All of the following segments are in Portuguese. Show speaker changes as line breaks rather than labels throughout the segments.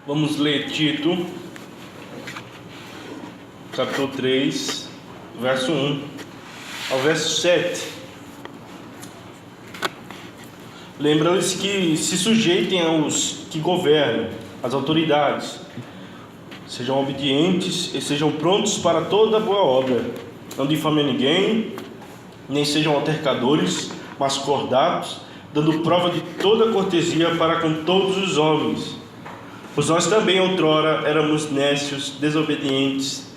Vamos ler Tito, capítulo 3, verso 1 ao verso 7. Lembra-lhes que se sujeitem aos que governam, às autoridades, sejam obedientes e sejam prontos para toda boa obra. Não difamem ninguém, nem sejam altercadores, mas cordatos, dando prova de toda cortesia para com todos os homens. Pois nós também outrora éramos nécios, desobedientes,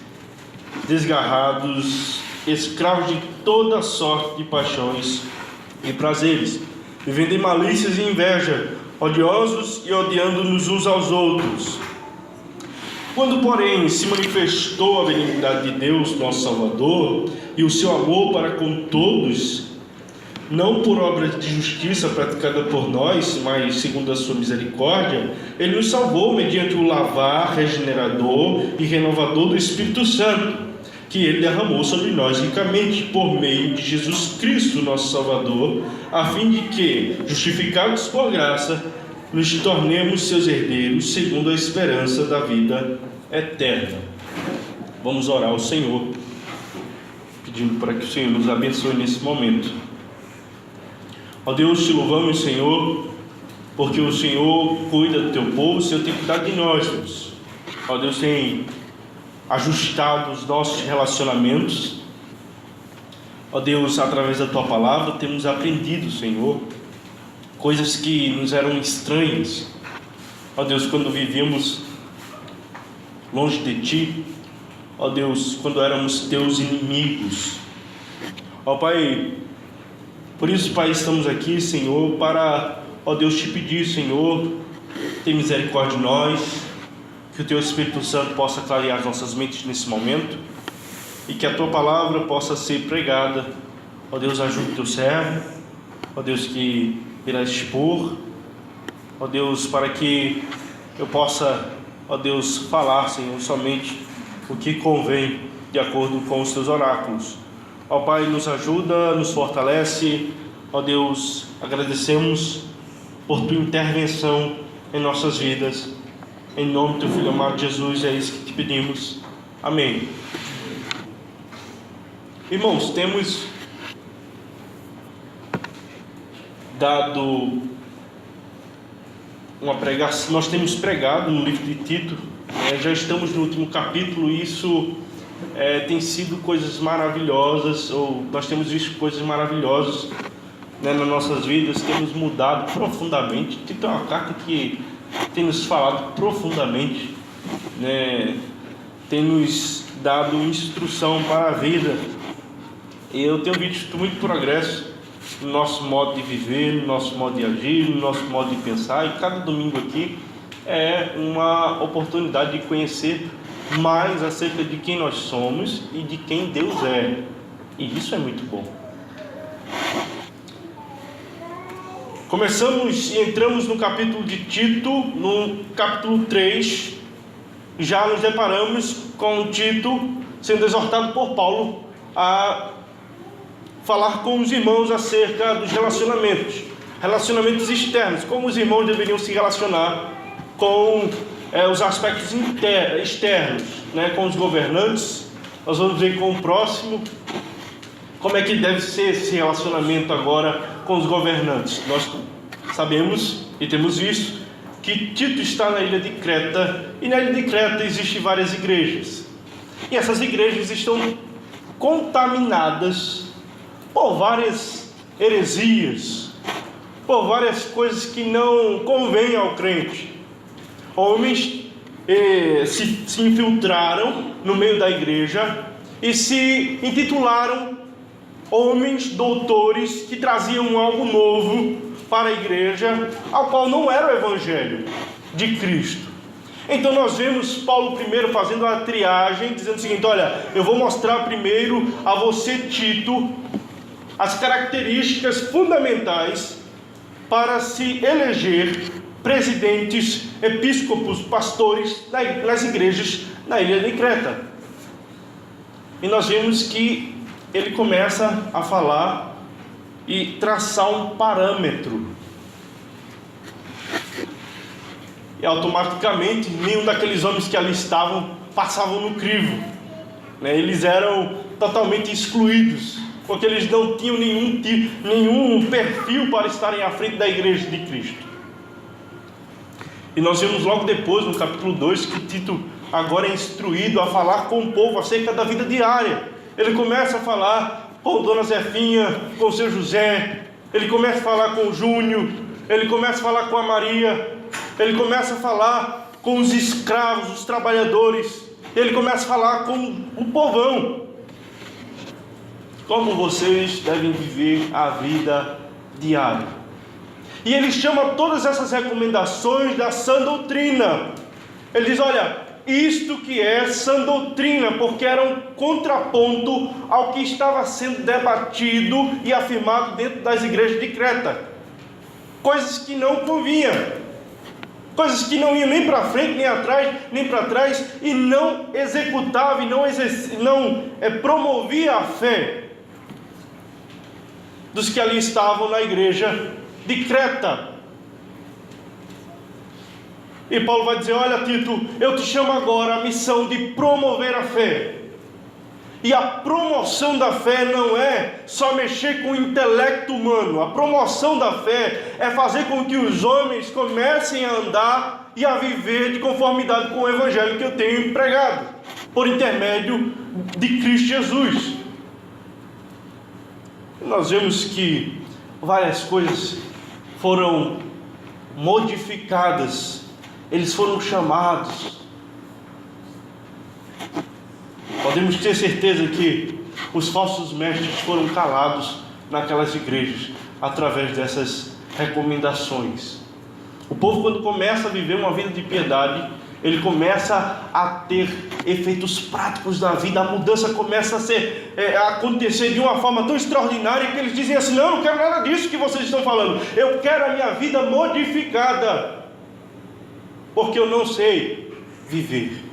desgarrados, escravos de toda sorte de paixões e prazeres, vivendo em malícias e inveja, odiosos e odiando-nos uns aos outros. Quando, porém, se manifestou a benignidade de Deus, nosso Salvador, e o seu amor para com todos, não por obra de justiça praticada por nós, mas segundo a sua misericórdia, Ele nos salvou mediante o lavar regenerador e renovador do Espírito Santo, que Ele derramou sobre nós ricamente por meio de Jesus Cristo, nosso Salvador, a fim de que, justificados por graça, nos tornemos seus herdeiros segundo a esperança da vida eterna. Vamos orar ao Senhor, pedindo para que o Senhor nos abençoe nesse momento. Ó Deus, te louvamos, Senhor, porque o Senhor cuida do teu povo, o Senhor tem cuidado de nós, Deus. Ó Deus, tem ajustado os nossos relacionamentos. Ó Deus, através da tua palavra temos aprendido, Senhor, coisas que nos eram estranhas. Ó Deus, quando vivíamos longe de ti, ó Deus, quando éramos teus inimigos. Ó Pai, por isso, Pai, estamos aqui, Senhor, para, ó Deus, te pedir, Senhor, tem misericórdia de nós, que o teu Espírito Santo possa clarear as nossas mentes nesse momento e que a tua palavra possa ser pregada. Ó Deus, ajude o teu servo, ó Deus, que irá expor, ó Deus, para que eu possa, ó Deus, falar, Senhor, somente o que convém de acordo com os teus oráculos. Ó Pai, nos ajuda, nos fortalece. Ó Deus, agradecemos por tua intervenção em nossas vidas. Em nome do teu Filho amado Jesus, é isso que te pedimos. Amém. Irmãos, temos dado uma pregação, nós temos pregado no livro de Tito, já estamos no último capítulo e isso tem sido coisas maravilhosas, ou nós temos visto coisas maravilhosas, nas nossas vidas, temos mudado profundamente. Tito é uma carta que tem nos falado profundamente, tem nos dado instrução para a vida, e eu tenho visto muito progresso no nosso modo de viver, no nosso modo de agir, no nosso modo de pensar, e cada domingo aqui é uma oportunidade de conhecer mais acerca de quem nós somos e de quem Deus é, e isso é muito bom. Começamos e entramos no capítulo de Tito, no capítulo 3, já nos deparamos com Tito sendo exortado por Paulo a falar com os irmãos acerca dos relacionamentos externos, como os irmãos deveriam se relacionar com os aspectos externos, com os governantes. Nós vamos ver com o próximo como é que deve ser esse relacionamento agora com os governantes. Nós sabemos e temos visto que Tito está na ilha de Creta, e na ilha de Creta existem várias igrejas, e essas igrejas estão contaminadas por várias heresias, por várias coisas que não convêm ao crente. Homens se infiltraram no meio da igreja e se intitularam homens doutores que traziam algo novo para a igreja, ao qual não era o evangelho de Cristo. Então nós vemos Paulo primeiro fazendo a triagem, dizendo o seguinte: olha, eu vou mostrar primeiro a você, Tito, as características fundamentais para se eleger presidentes, episcopos, pastores nas igrejas na ilha de Creta. E nós vemos que ele começa a falar e traçar um parâmetro. e automaticamente nenhum daqueles homens que ali estavam passavam no crivo, né? Eles eram totalmente excluídos, porque eles não tinham nenhum perfil para estarem à frente da igreja de Cristo. E nós vemos logo depois, no capítulo 2, que Tito agora é instruído a falar com o povo acerca da vida diária. Ele começa a falar com Dona Zefinha, com o seu José, ele começa a falar com o Júnior, ele começa a falar com a Maria, ele começa a falar com os escravos, os trabalhadores, ele começa a falar com o povão. Como vocês devem viver a vida diária. E ele chama todas essas recomendações da sã doutrina. Ele diz, olha, isto que é sã doutrina, porque era um contraponto ao que estava sendo debatido e afirmado dentro das igrejas de Creta. Coisas que não convinham, coisas que não iam nem para frente, nem para trás, e não executava e não promovia a fé dos que ali estavam na igreja de Creta. E Paulo vai dizer, olha Tito, eu te chamo agora a missão de promover a fé. E a promoção da fé não é só mexer com o intelecto humano. A promoção da fé é fazer com que os homens comecem a andar e a viver de conformidade com o evangelho que eu tenho pregado, por intermédio de Cristo Jesus. Nós vemos que várias coisas foram modificadas, eles foram chamados. Podemos ter certeza que os falsos mestres foram calados naquelas igrejas, através dessas recomendações. O povo, quando começa a viver uma vida de piedade, ele começa a ter efeitos práticos da vida, a mudança começa a acontecer de uma forma tão extraordinária que eles dizem assim, não, eu não quero nada disso que vocês estão falando, eu quero a minha vida modificada, porque eu não sei viver.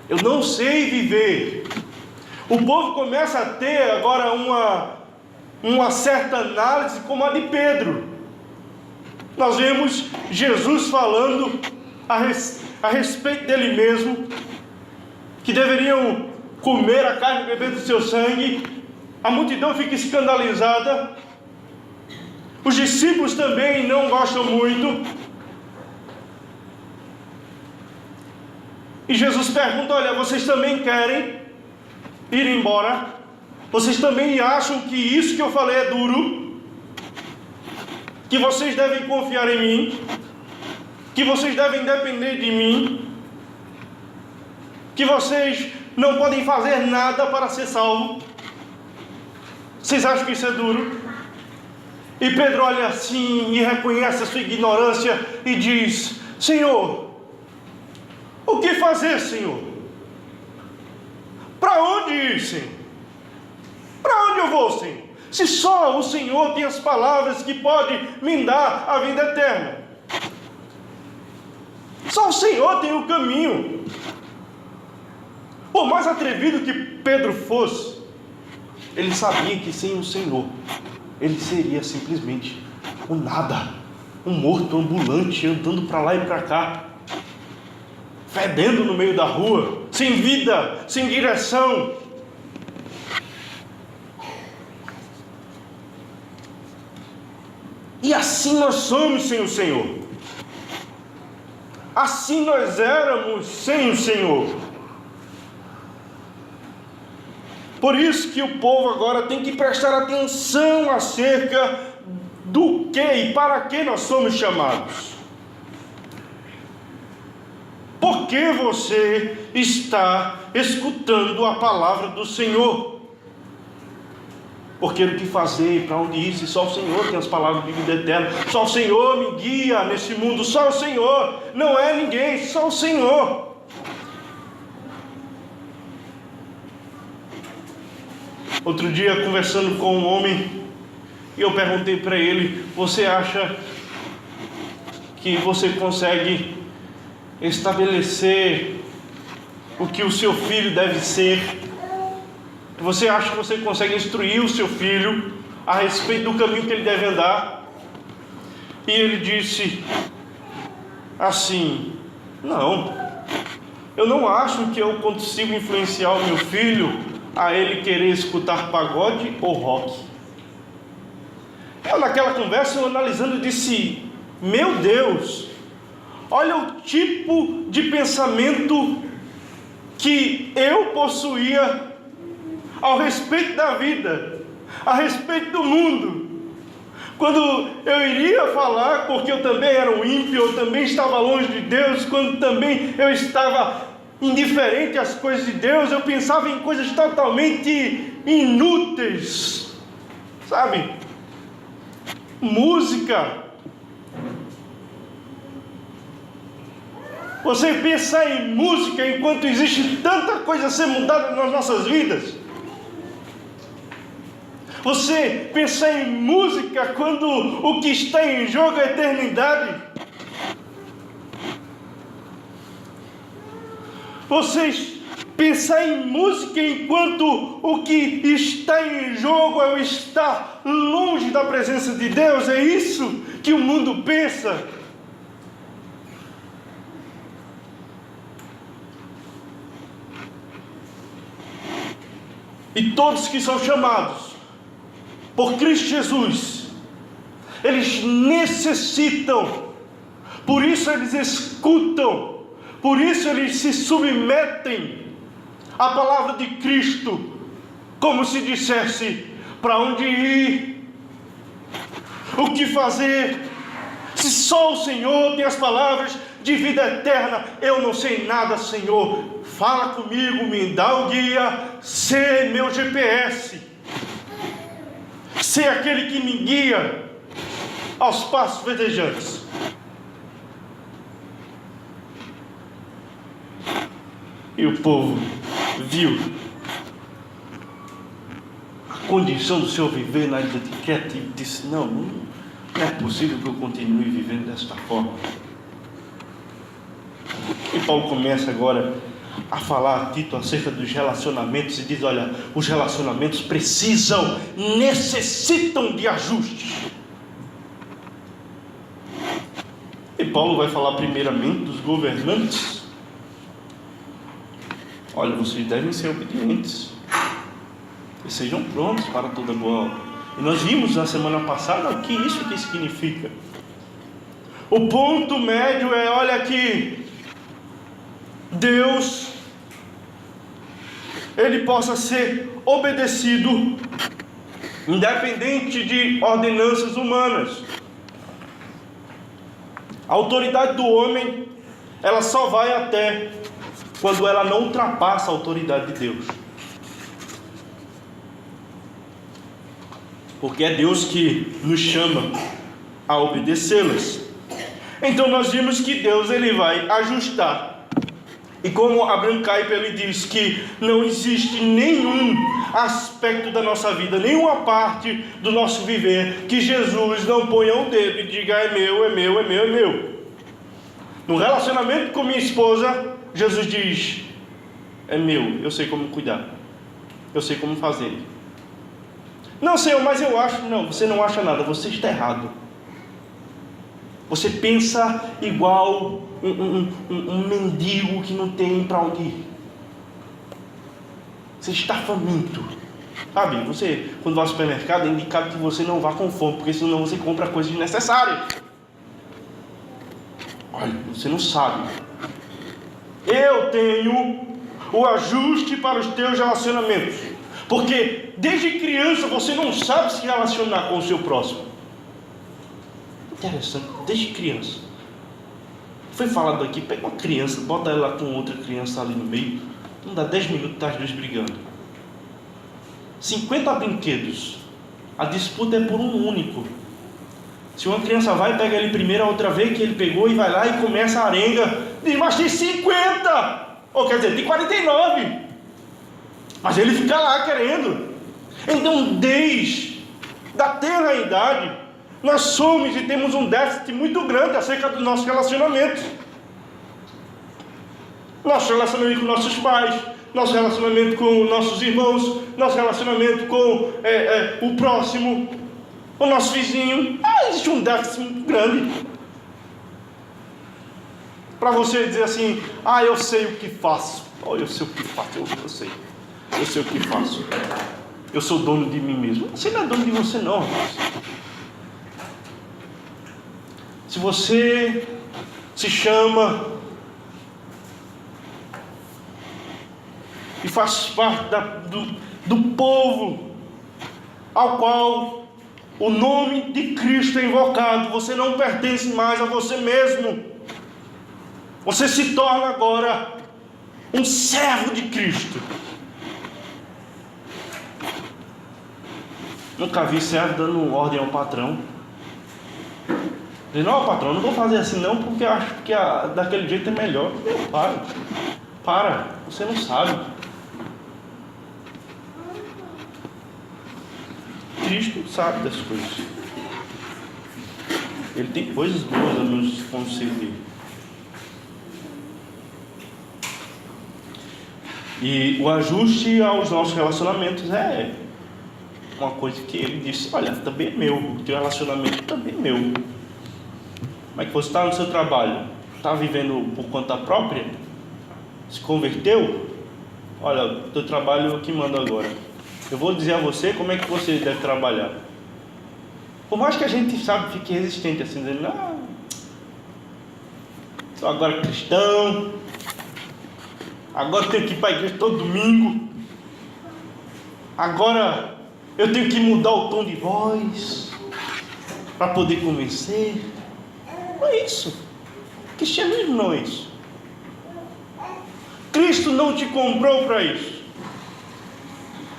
Eu não sei viver. O povo começa a ter agora uma certa análise como a de Pedro. Nós vemos Jesus falando a respeito dele mesmo, que deveriam comer a carne e beber do seu sangue. A multidão fica escandalizada. Os discípulos também não gostam muito. E Jesus pergunta, olha, vocês também querem ir embora? Vocês também acham que isso que eu falei é duro? Que vocês devem confiar em mim? Que vocês devem depender de mim? Que vocês não podem fazer nada para ser salvo? Vocês acham que isso é duro? E Pedro olha assim e reconhece a sua ignorância e diz, Senhor, o que fazer, Senhor? Para onde ir, Senhor? Para onde eu vou, Senhor? Se só o Senhor tem as palavras que podem me dar a vida eterna. Só o Senhor tem o caminho. Por mais atrevido que Pedro fosse, ele sabia que sem o Senhor, ele seria simplesmente um nada, um morto ambulante, andando para lá e para cá, fedendo no meio da rua, sem vida, sem direção. E assim nós somos sem o Senhor. Assim nós éramos sem o Senhor. Por isso que o povo agora tem que prestar atenção acerca do que e para que nós somos chamados. Por que você está escutando a palavra do Senhor? Porque o que fazer, para onde ir, se só o Senhor tem as palavras de vida eterna, só o Senhor me guia nesse mundo, só o Senhor, não é ninguém, só o Senhor. Outro dia, conversando com um homem, eu perguntei para ele, você acha que você consegue estabelecer o que o seu filho deve ser? Você acha que você consegue instruir o seu filho a respeito do caminho que ele deve andar? E ele disse, assim, não. Eu não acho que eu consigo influenciar o meu filho a ele querer escutar pagode ou rock. Eu naquela conversa, eu analisando, disse, meu Deus, olha o tipo de pensamento que eu possuía ao respeito da vida, a respeito do mundo. Quando eu iria falar, porque eu também era um ímpio, eu também estava longe de Deus, quando também eu estava indiferente às coisas de Deus, eu pensava em coisas totalmente inúteis, sabe? Música. Você pensar em música enquanto existe tanta coisa a ser mudada nas nossas vidas. Você pensar em música quando o que está em jogo é a eternidade. Vocês pensar em música enquanto o que está em jogo é o estar longe da presença de Deus. É isso que o mundo pensa. E todos que são chamados por Cristo Jesus, eles necessitam, por isso eles escutam, por isso eles se submetem à palavra de Cristo, como se dissesse: para onde ir, o que fazer, se só o Senhor tem as palavras de vida eterna. Eu não sei nada, Senhor, fala comigo, me dá o guia, sê meu GPS, ser aquele que me guia aos passos verdejantes. E o povo viu a condição do seu viver na etiqueta e disse: não é possível que eu continue vivendo desta forma. E Paulo começa agora a falar a Tito acerca dos relacionamentos e diz: olha, os relacionamentos necessitam de ajustes. E Paulo vai falar primeiramente dos governantes. Olha, vocês devem ser obedientes e sejam prontos para toda boa obra. E nós vimos na semana passada o que isso aqui significa. O ponto médio é, olha que Deus, Ele possa ser obedecido, independente de ordenanças humanas. A autoridade do homem, ela só vai até quando ela não ultrapassa a autoridade de Deus. Porque é Deus que nos chama a obedecê-las. Então nós vimos que Deus, Ele vai ajustar. E como Abraham Kuyper, ele diz que não existe nenhum aspecto da nossa vida, nenhuma parte do nosso viver, que Jesus não ponha o dedo e diga: é meu, é meu, é meu, é meu. No relacionamento com minha esposa, Jesus diz: é meu, eu sei como cuidar, eu sei como fazer. Não, Senhor, mas eu acho. Não, você não acha nada, você está errado. Você pensa igual um mendigo que não tem para onde ir. Você está faminto. Sabe, você, quando vai ao supermercado, é indicado que você não vá com fome, porque senão você compra coisas desnecessárias. Olha, você não sabe. Eu tenho o ajuste para os teus relacionamentos. Porque desde criança você não sabe se relacionar com o seu próximo. Interessante, desde criança. Foi falado aqui, pega uma criança, bota ela com outra criança ali no meio, não dá 10 minutos, tá as duas brigando. 50 brinquedos, a disputa é por um único. Se uma criança vai, pega ele primeiro, a outra vez que ele pegou e vai lá e começa a arenga, diz: mas tem 50, ou quer dizer, tem 49, mas ele fica lá querendo. Então, desde da tenra idade, nós somos e temos um déficit muito grande acerca dos nossos relacionamentos. Nosso relacionamento com nossos pais, nosso relacionamento com nossos irmãos, nosso relacionamento com o próximo, o nosso vizinho. Existe um déficit muito grande. para você dizer assim: ah, eu sei o que faço. Oh, eu sei o que faço, eu sei. Eu sei o que faço. Eu sou dono de mim mesmo. Você não é dono de você não, rapaz. Se você se chama e faz parte do povo ao qual o nome de Cristo é invocado, você não pertence mais a você mesmo. Você se torna agora um servo de Cristo. Nunca vi servo dando ordem ao patrão. Diz: não, patrão, não vou fazer assim não, porque eu acho que daquele jeito é melhor. Não, para, você não sabe. Cristo sabe das coisas. Ele tem coisas boas a nos conceder. E o ajuste aos nossos relacionamentos é uma coisa que ele disse: olha, também é meu, o teu relacionamento também é meu. Como é que você está no seu trabalho? Está vivendo por conta própria? Se converteu? Olha, o teu trabalho eu que mando agora. Eu vou dizer a você como é que você deve trabalhar. Por mais que a gente, sabe, fique resistente assim, dizendo: não, sou agora cristão, agora tenho que ir para a igreja todo domingo, agora eu tenho que mudar o tom de voz para poder convencer. Não é isso. Cristianismo não é isso. Cristo não te comprou para isso.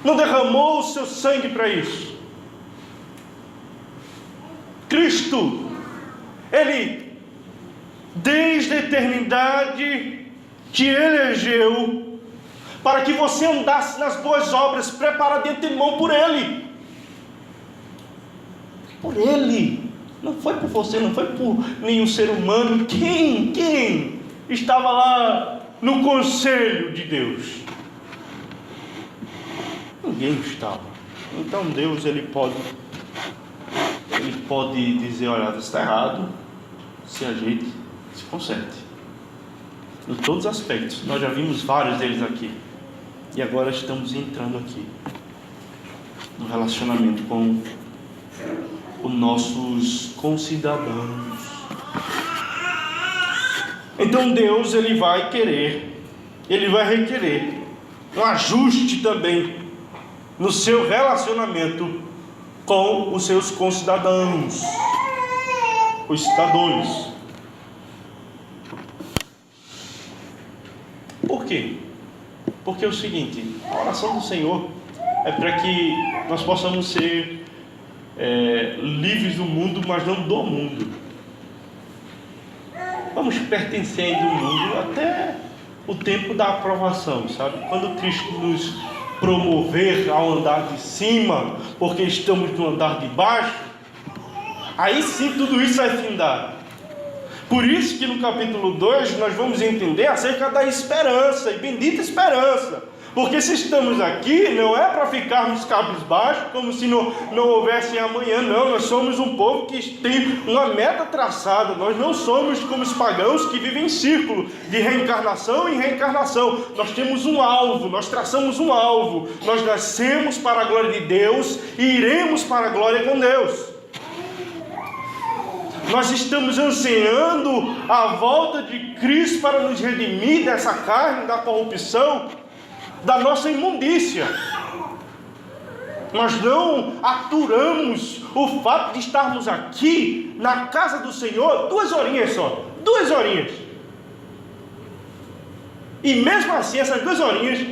Não derramou o seu sangue para isso. Cristo, Ele, desde a eternidade, te elegeu para que você andasse nas boas obras, preparado de antemão por Ele. Por Ele. Não foi por você, não foi por nenhum ser humano. Quem estava lá no conselho de Deus? Ninguém estava. Então Deus, Ele pode dizer: olha, você está errado, se ajeite, se conserte. Em todos os aspectos. Nós já vimos vários deles aqui. E agora estamos entrando aqui no relacionamento com os nossos concidadãos. Então Deus, Ele vai querer, Ele vai requerer um ajuste também no seu relacionamento com os seus concidadãos, os cidadãos. Por quê? Porque é o seguinte: a oração do Senhor é para que nós possamos ser livres do mundo, mas não do mundo. Vamos pertencendo ao mundo até o tempo da aprovação, sabe? Quando Cristo nos promover ao andar de cima, porque estamos no andar de baixo, aí sim tudo isso vai findar. Por isso que no capítulo 2 nós vamos entender acerca da esperança, e bendita esperança. Porque se estamos aqui, não é para ficarmos cabisbaixos, como se não houvesse amanhã, não. Nós somos um povo que tem uma meta traçada. Nós não somos como os pagãos que vivem em círculo, de reencarnação em reencarnação. Nós temos um alvo, nós traçamos um alvo. Nós nascemos para a glória de Deus e iremos para a glória com Deus. Nós estamos ansiando a volta de Cristo para nos redimir dessa carne, da corrupção, da nossa imundícia. Nós não aturamos o fato de estarmos aqui na casa do Senhor 2 horinhas só, 2 horinhas. E mesmo assim, essas 2 horinhas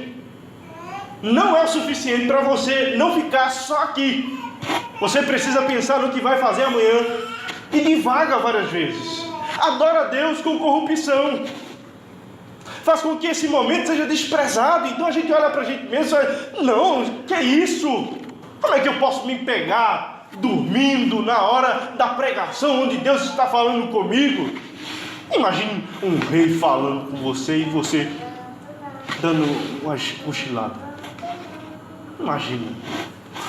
não é o suficiente para você não ficar só aqui. Você precisa pensar no que vai fazer amanhã e divaga várias vezes. Adora a Deus com corrupção. Faz com que esse momento seja desprezado. Então a gente olha para a gente mesmo e fala: não, que é isso? Como é que eu posso me pegar dormindo na hora da pregação, onde Deus está falando comigo? Imagine um rei falando com você e você dando uma cochilada. Imagina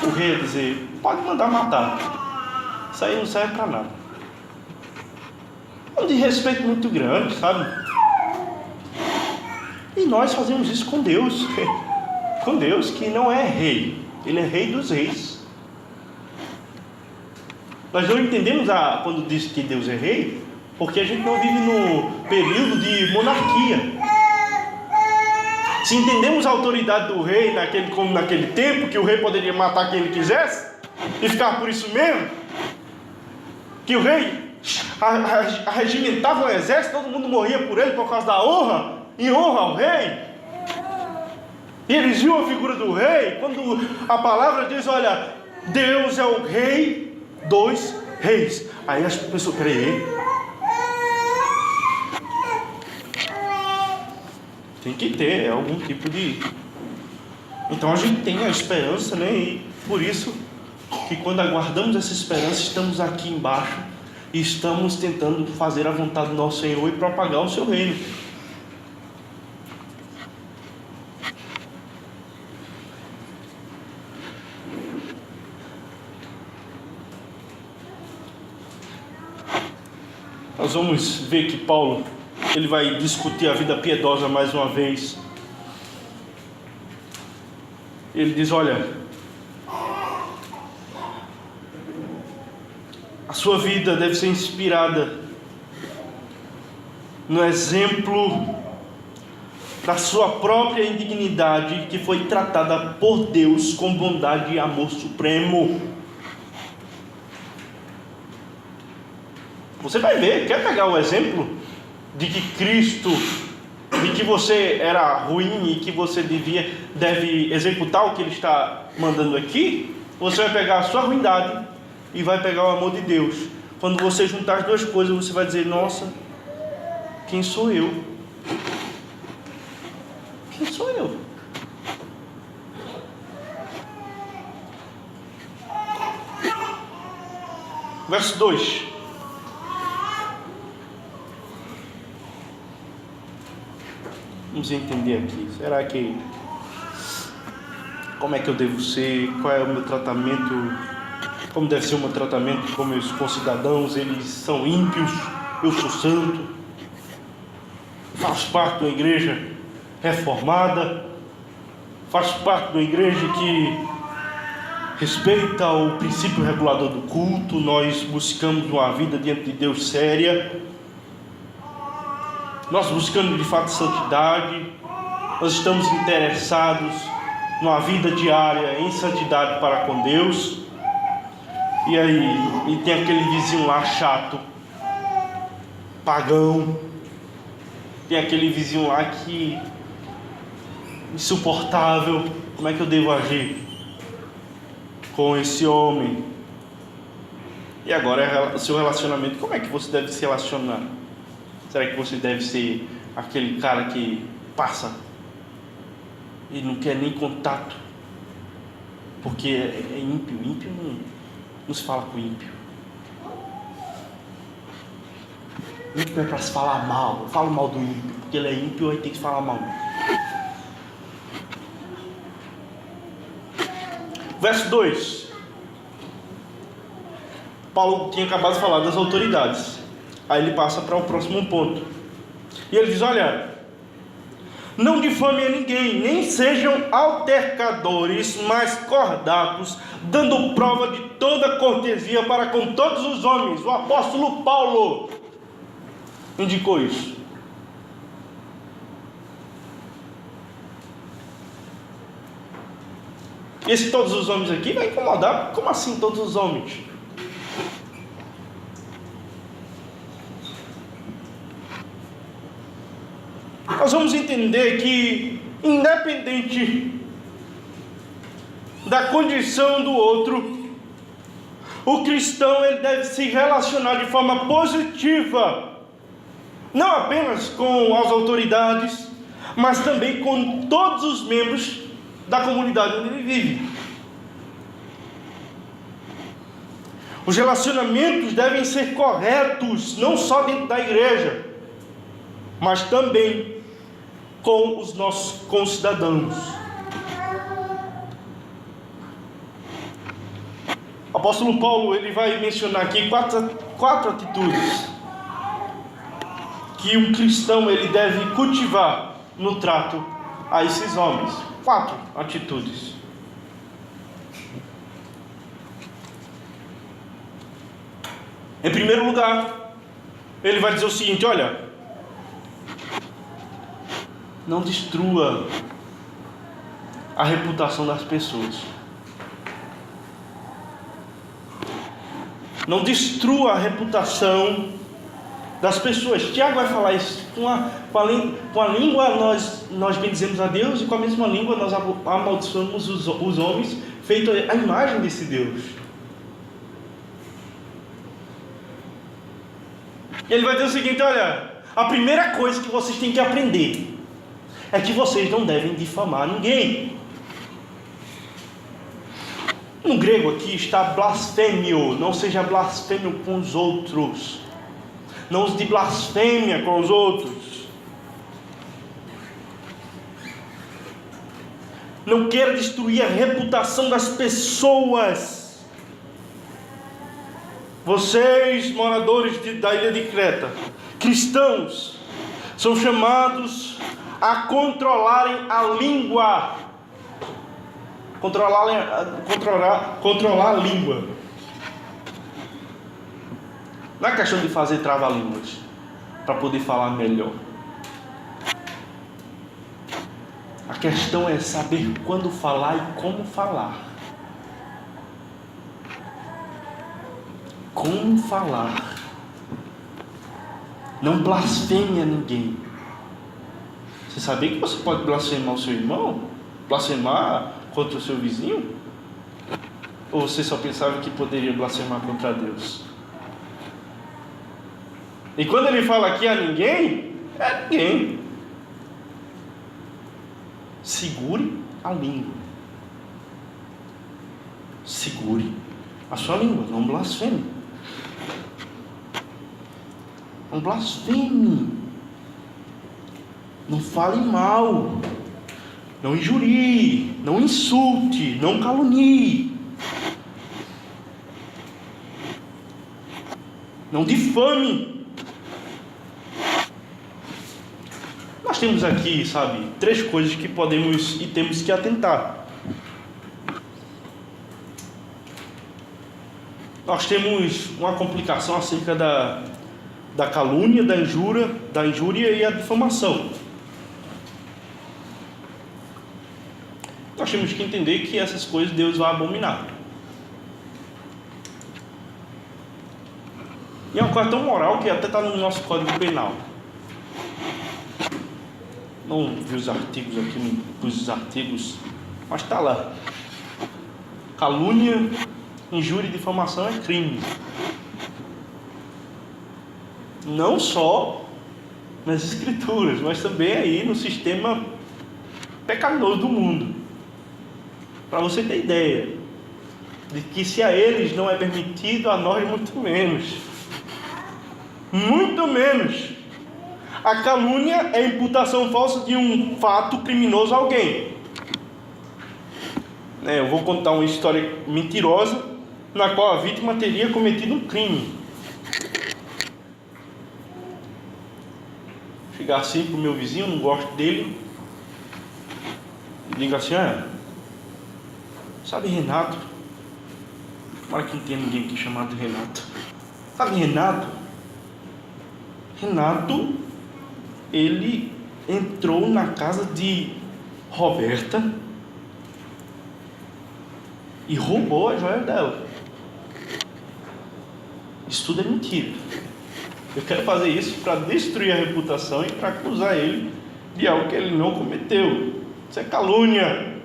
o rei ia dizer: pode mandar matar, isso aí não serve para nada. É um desrespeito muito grande, sabe? E nós fazemos isso com Deus, com Deus que não é rei, Ele é rei dos reis. Nós não entendemos quando diz que Deus é rei, porque a gente não vive no período de monarquia. Se entendemos a autoridade do rei como naquele tempo, que o rei poderia matar quem ele quisesse, e ficar por isso mesmo, que o rei arregimentava o exército, todo mundo morria por ele por causa da honra, em honra ao rei. E eles viam a figura do rei, quando a palavra diz, olha, Deus é o rei dos reis. Aí as pessoas, peraí, tem que ter algum tipo de... Então a gente tem a esperança, né? E por isso que quando aguardamos essa esperança, estamos aqui embaixo e estamos tentando fazer a vontade do nosso Senhor e propagar o seu reino. Nós vamos ver que Paulo, ele vai discutir a vida piedosa mais uma vez. Ele diz, olha, a sua vida deve ser inspirada no exemplo da sua própria indignidade, que foi tratada por Deus com bondade e amor supremo. Você vai ver, quer pegar o exemplo de que Cristo, de que você era ruim e que você deve executar o que Ele está mandando aqui? Você vai pegar a sua ruindade e vai pegar o amor de Deus. Quando você juntar as duas coisas, você vai dizer, nossa, quem sou eu? Quem sou eu? Verso 2. Vamos entender aqui. Será que... Como é que eu devo ser? Qual é o meu tratamento? Como deve ser o meu tratamento com meus concidadãos? Eles são ímpios, eu sou santo. Faço parte de uma igreja reformada. Faço parte de uma igreja que respeita o princípio regulador do culto. Nós buscamos uma vida diante de Deus séria. Nós buscamos de fato santidade. Nós estamos interessados numa vida diária em santidade para com Deus. E aí, e tem aquele vizinho lá chato, pagão. Tem aquele vizinho lá que insuportável. Como é que eu devo agir com esse homem? E agora o seu relacionamento, como é que você deve se relacionar? Será que você deve ser aquele cara que passa e não quer nem contato? Porque é ímpio. Ímpio não se fala com ímpio. Ímpio é para se falar mal. Eu falo mal do ímpio, porque ele é ímpio, aí tem que falar mal. Verso 2. Paulo tinha acabado de falar das autoridades. Aí ele passa para o próximo ponto. E ele diz, olha, não difamem a ninguém, nem sejam altercadores, mas cordatos, dando prova de toda cortesia para com todos os homens. O apóstolo Paulo indicou isso. E esse todos os homens aqui vai incomodar. Como assim todos os homens? Nós vamos entender que, independente da condição do outro, o cristão ele deve se relacionar de forma positiva, não apenas com as autoridades, mas também com todos os membros da comunidade onde ele vive. Os relacionamentos devem ser corretos, não só dentro da igreja, mas também com os nossos concidadãos. O apóstolo Paulo ele vai mencionar aqui quatro atitudes que um cristão ele deve cultivar no trato a esses homens. 4 atitudes. Em primeiro lugar, ele vai dizer o seguinte: olha, não destrua a reputação das pessoas. Não destrua a reputação das pessoas. Tiago vai falar isso. Com a língua nós bendizemos a Deus, e com a mesma língua nós amaldiçoamos os homens, feito a imagem desse Deus. Ele vai dizer o seguinte: olha, a primeira coisa que vocês têm que aprender é que vocês não devem difamar ninguém. No grego aqui está blasfêmio. Não seja blasfêmio com os outros. Não use de blasfêmia com os outros. Não queira destruir a reputação das pessoas. Vocês, moradores da ilha de Creta, cristãos, são chamados a controlarem a língua. Controlar a língua. Não é questão de fazer trava-línguas para poder falar melhor. A questão é saber quando falar e como falar. Como falar. Não blasfeme a ninguém. Você sabia que você pode blasfemar o seu irmão? Blasfemar contra o seu vizinho? Ou você só pensava que poderia blasfemar contra Deus? E quando ele fala aqui a ninguém, é ninguém. Segure a língua. Segure a sua língua. Não blasfeme. Não blasfeme. Não fale mal. Não injurie. Não insulte. Não calunie. Não difame. Nós temos aqui, sabe, 3 coisas que podemos e temos que atentar. Nós temos uma complicação acerca da calúnia, da injúria e a difamação. Nós temos que entender que essas coisas Deus vai abominar. E é uma coisa tão moral que até está no nosso Código Penal. Não vi os artigos aqui, não pus os artigos, mas está lá. Calúnia, injúria e difamação é crime. Não só nas escrituras, mas também aí no sistema pecaminoso do mundo. Para você ter ideia de que se a eles não é permitido, a nós muito menos. Muito menos. A calúnia é a imputação falsa de um fato criminoso a alguém. Eu vou contar uma história mentirosa na qual a vítima teria cometido um crime. Chegar assim para o meu vizinho, não gosto dele, e diga assim: sabe Renato? Tomara que não tenha ninguém aqui chamado Renato. Sabe Renato? Renato, ele entrou na casa de Roberta e roubou a joia dela. Isso tudo é mentira. Eu quero fazer isso para destruir a reputação e para acusar ele de algo que ele não cometeu. Isso é calúnia.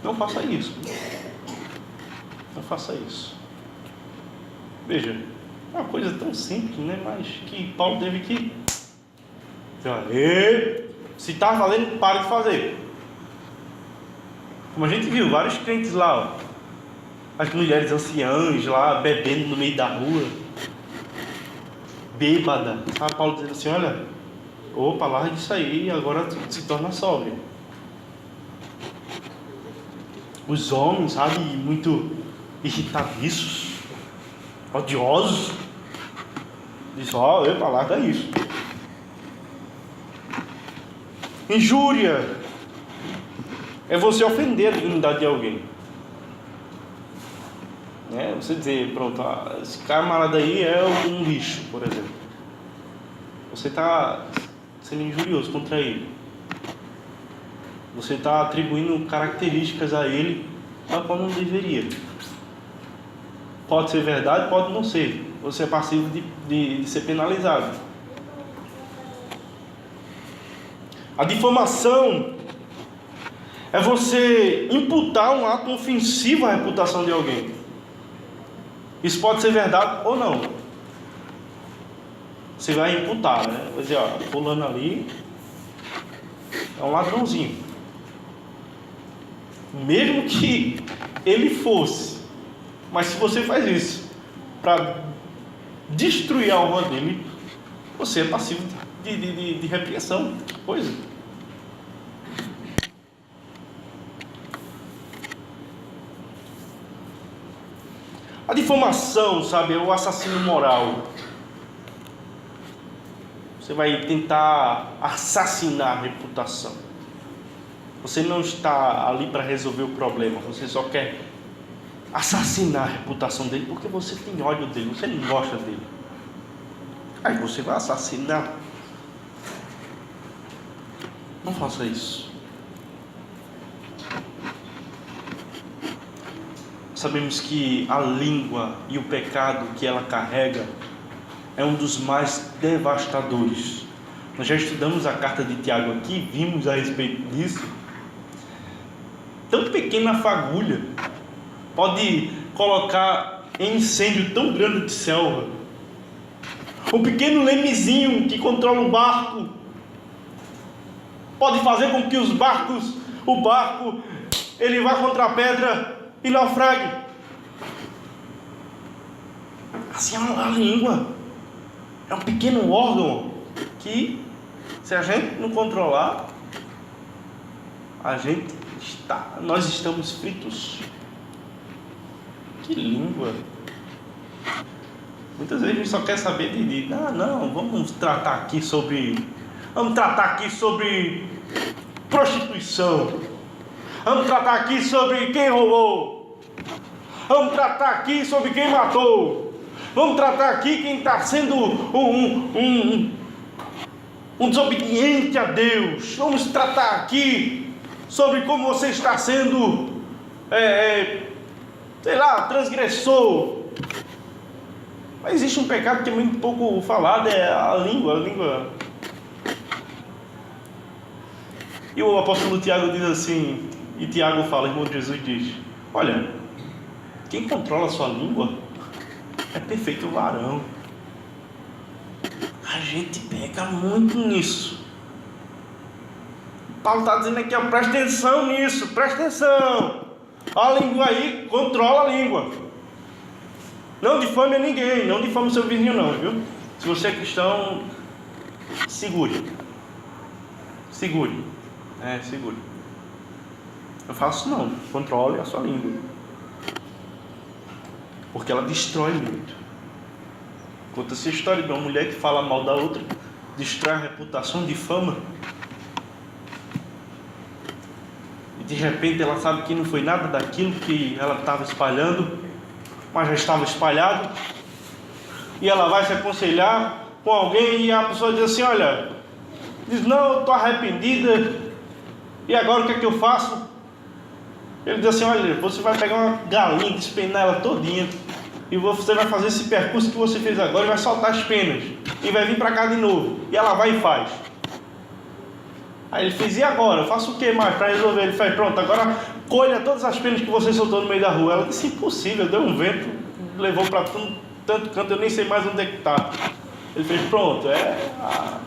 Não faça isso. Não faça isso. Veja, é uma coisa tão simples, né? Mas que Paulo teve que... Se está valendo, para de fazer. Como a gente viu, vários crentes lá, as mulheres anciãs lá, bebendo no meio da rua, bêbada. Sabe, Paulo dizendo assim: olha, opa, larga isso aí, agora se torna sóbrio. Os homens, sabe, muito irritadiços, odiosos. Diz, epa, larga isso. Injúria é você ofender a dignidade de alguém. Você dizer, pronto, esse camarada aí é um lixo, por exemplo. Você está sendo injurioso contra ele. Você está atribuindo características a ele da qual não deveria. Pode ser verdade, pode não ser. Você é passivo de ser penalizado. A difamação é você imputar um ato ofensivo à reputação de alguém. Isso pode ser verdade ou não. Você vai imputar, né? Vai dizer, fulano ali é um ladrãozinho. Mesmo que ele fosse. Mas se você faz isso para destruir a honra dele, você é passivo de repreensão. Coisa. A difamação, sabe, é o assassino moral. Você vai tentar assassinar a reputação. Você não está ali para resolver o problema. Você só quer assassinar a reputação dele porque você tem ódio dele, você não gosta dele. Aí você vai assassinar. Não faça isso. Sabemos que a língua e o pecado que ela carrega é um dos mais devastadores. Nós já estudamos a carta de Tiago aqui, vimos a respeito disso. Tão pequena fagulha pode colocar em incêndio tão grande de selva. Um pequeno lemezinho que controla o barco pode fazer com que o barco, ele vá contra a pedra e naufrague. Assim a língua é um pequeno órgão que, se a gente não controlar, nós estamos fritos. Que língua! Muitas vezes a gente só quer saber vamos tratar aqui sobre prostituição. Vamos tratar aqui sobre quem roubou. Vamos tratar aqui sobre quem matou. Vamos tratar aqui quem está sendo um desobediente a Deus. Vamos tratar aqui sobre como você está sendo, transgressor. Mas existe um pecado que é muito pouco falado, é a língua. E o apóstolo Tiago diz assim, e Tiago fala, irmão de Jesus diz, olha, quem controla a sua língua é perfeito varão. A gente peca muito nisso. Paulo está dizendo aqui, presta atenção nisso, presta atenção. A língua aí, controla a língua. Não difame a ninguém, não difame o seu vizinho não, viu? Se você é cristão, segure. Segure. Eu faço não, controle a sua língua. Porque ela destrói muito. Conta essa história de uma mulher que fala mal da outra, destrói a reputação, difama. E de repente ela sabe que não foi nada daquilo que ela estava espalhando, mas já estava espalhado. E ela vai se aconselhar com alguém e a pessoa diz assim, não, eu estou arrependida. E agora o que é que eu faço? Ele diz assim, você vai pegar uma galinha, despenar ela todinha, e você vai fazer esse percurso que você fez agora e vai soltar as penas, e vai vir para cá de novo. E ela vai e faz. Aí ele fez, e agora? Eu faço o que mais para resolver? Ele faz, pronto, agora colha todas as penas que você soltou no meio da rua. Ela disse, impossível, deu um vento, levou para tanto canto, eu nem sei mais onde é que está. Ele fez, pronto, a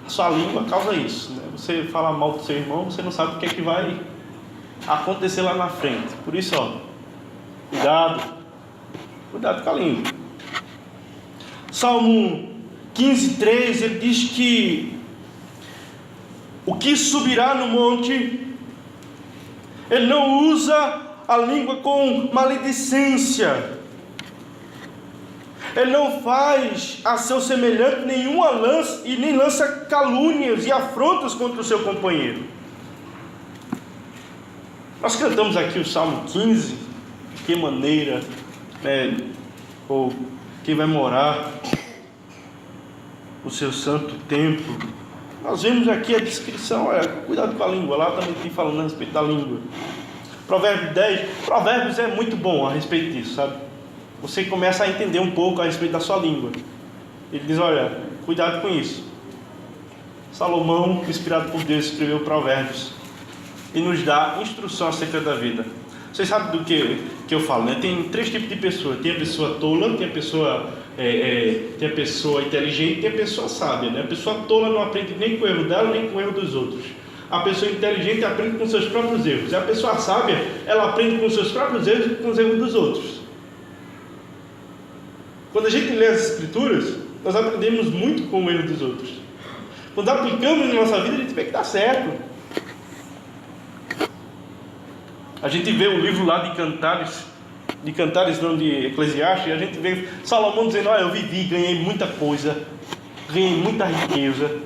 sua língua causa isso, né? Você fala mal do seu irmão, você não sabe o que é que vai acontecer lá na frente. Por isso, cuidado com a língua. Salmo 15:3, ele diz que o que subirá no monte, ele não usa a língua com maledicência. Ele não faz a seu semelhante nenhuma lança e nem lança calúnias e afrontas contra o seu companheiro. Nós cantamos aqui o Salmo 15, que maneira, né? Ou quem vai morar o seu santo templo. Nós vemos aqui a descrição, olha, cuidado com a língua, lá também tem falando a respeito da língua. Provérbio 10, Provérbios é muito bom a respeito disso, sabe? Você começa a entender um pouco a respeito da sua língua. Ele diz, olha, cuidado com isso. Salomão, inspirado por Deus, escreveu Provérbios e nos dá instrução acerca da vida. Vocês sabem do que eu falo, né? Tem 3 tipos de pessoas. Tem a pessoa tola, tem a pessoa inteligente e tem a pessoa sábia, né? A pessoa tola não aprende nem com o erro dela, nem com o erro dos outros. A pessoa inteligente aprende com seus próprios erros. E a pessoa sábia, ela aprende com seus próprios erros e com os erros dos outros. Quando a gente lê as Escrituras, nós aprendemos muito com o erro dos outros. Quando aplicamos na nossa vida, a gente vê que dá certo. A gente vê o livro lá de Cantares não, de Eclesiastes, e a gente vê Salomão dizendo, olha, eu vivi, ganhei muita coisa, ganhei muita riqueza,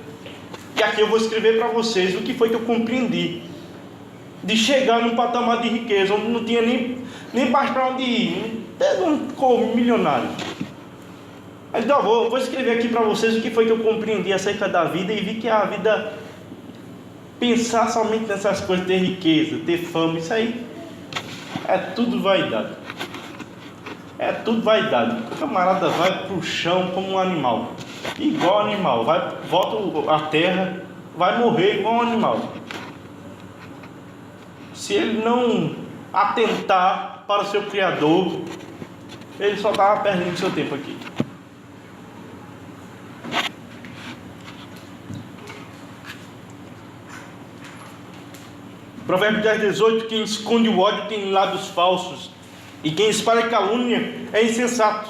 e aqui eu vou escrever para vocês o que foi que eu compreendi, de chegar num patamar de riqueza, onde não tinha nem mais para onde ir, como milionário. Mas então, vou escrever aqui para vocês o que foi que eu compreendi acerca da vida, e vi que a vida, pensar somente nessas coisas, ter riqueza, ter fama, isso aí é tudo vaidade. É tudo vaidade. O camarada vai para o chão como um animal, igual animal, volta à terra, vai morrer igual um animal. Se ele não atentar para o seu Criador, ele só estava perdendo seu tempo aqui. Provérbio 10:18, quem esconde o ódio tem lábios falsos, e quem espalha calúnia é insensato.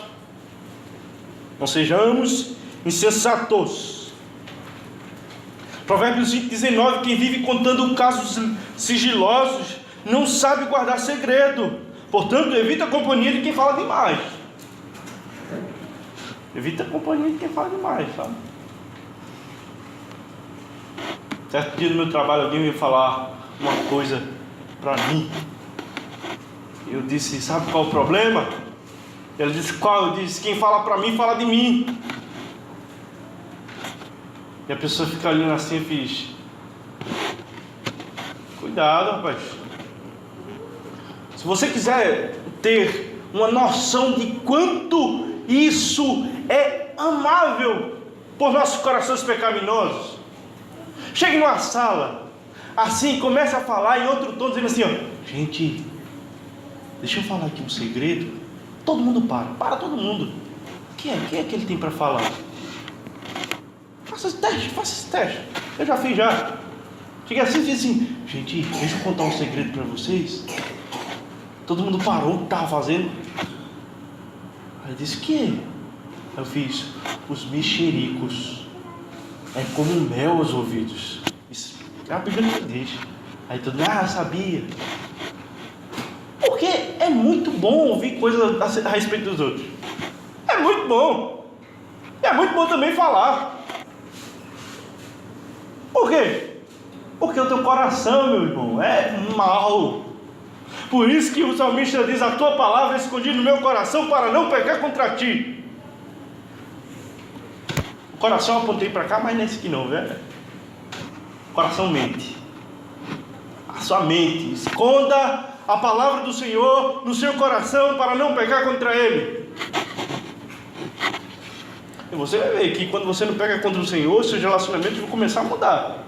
Não sejamos insensatos. Provérbios 19, quem vive contando casos sigilosos não sabe guardar segredo. Portanto, evita a companhia de quem fala demais. Evita a companhia de quem fala demais, sabe? Certo dia no meu trabalho, alguém veio falar uma coisa para mim. Eu disse, sabe qual é o problema? Ele disse, qual? Eu disse, quem fala para mim, fala de mim. E a pessoa fica olhando assim, eu fiz, cuidado, rapaz. Se você quiser ter uma noção de quanto isso é amável por nossos corações pecaminosos, chegue numa sala assim, começa a falar em outro tom, dizendo assim, ó, gente, deixa eu falar aqui um segredo. Todo mundo para todo mundo. Quem é que ele tem para falar? Faça esse teste. Eu já fiz já. Cheguei assim e disse assim, gente, deixa eu contar um segredo para vocês. Todo mundo parou o que estava fazendo. Aí eu disse, o que? Aí eu fiz, os mexericos é como mel aos ouvidos. É uma pergunta que deixa. Aí todo mundo, sabia. Porque é muito bom ouvir coisas a respeito dos outros. É muito bom. É muito bom também falar. Por quê? Porque o teu coração, meu irmão, é mau. Por isso que o salmista diz, a tua palavra é escondida no meu coração para não pecar contra ti. O coração eu apontei para cá, mas nesse aqui não, velho. O coração mente. A sua mente. Esconda a palavra do Senhor no seu coração para não pecar contra Ele. E você vai ver que quando você não pega contra o Senhor, seus relacionamentos vão começar a mudar.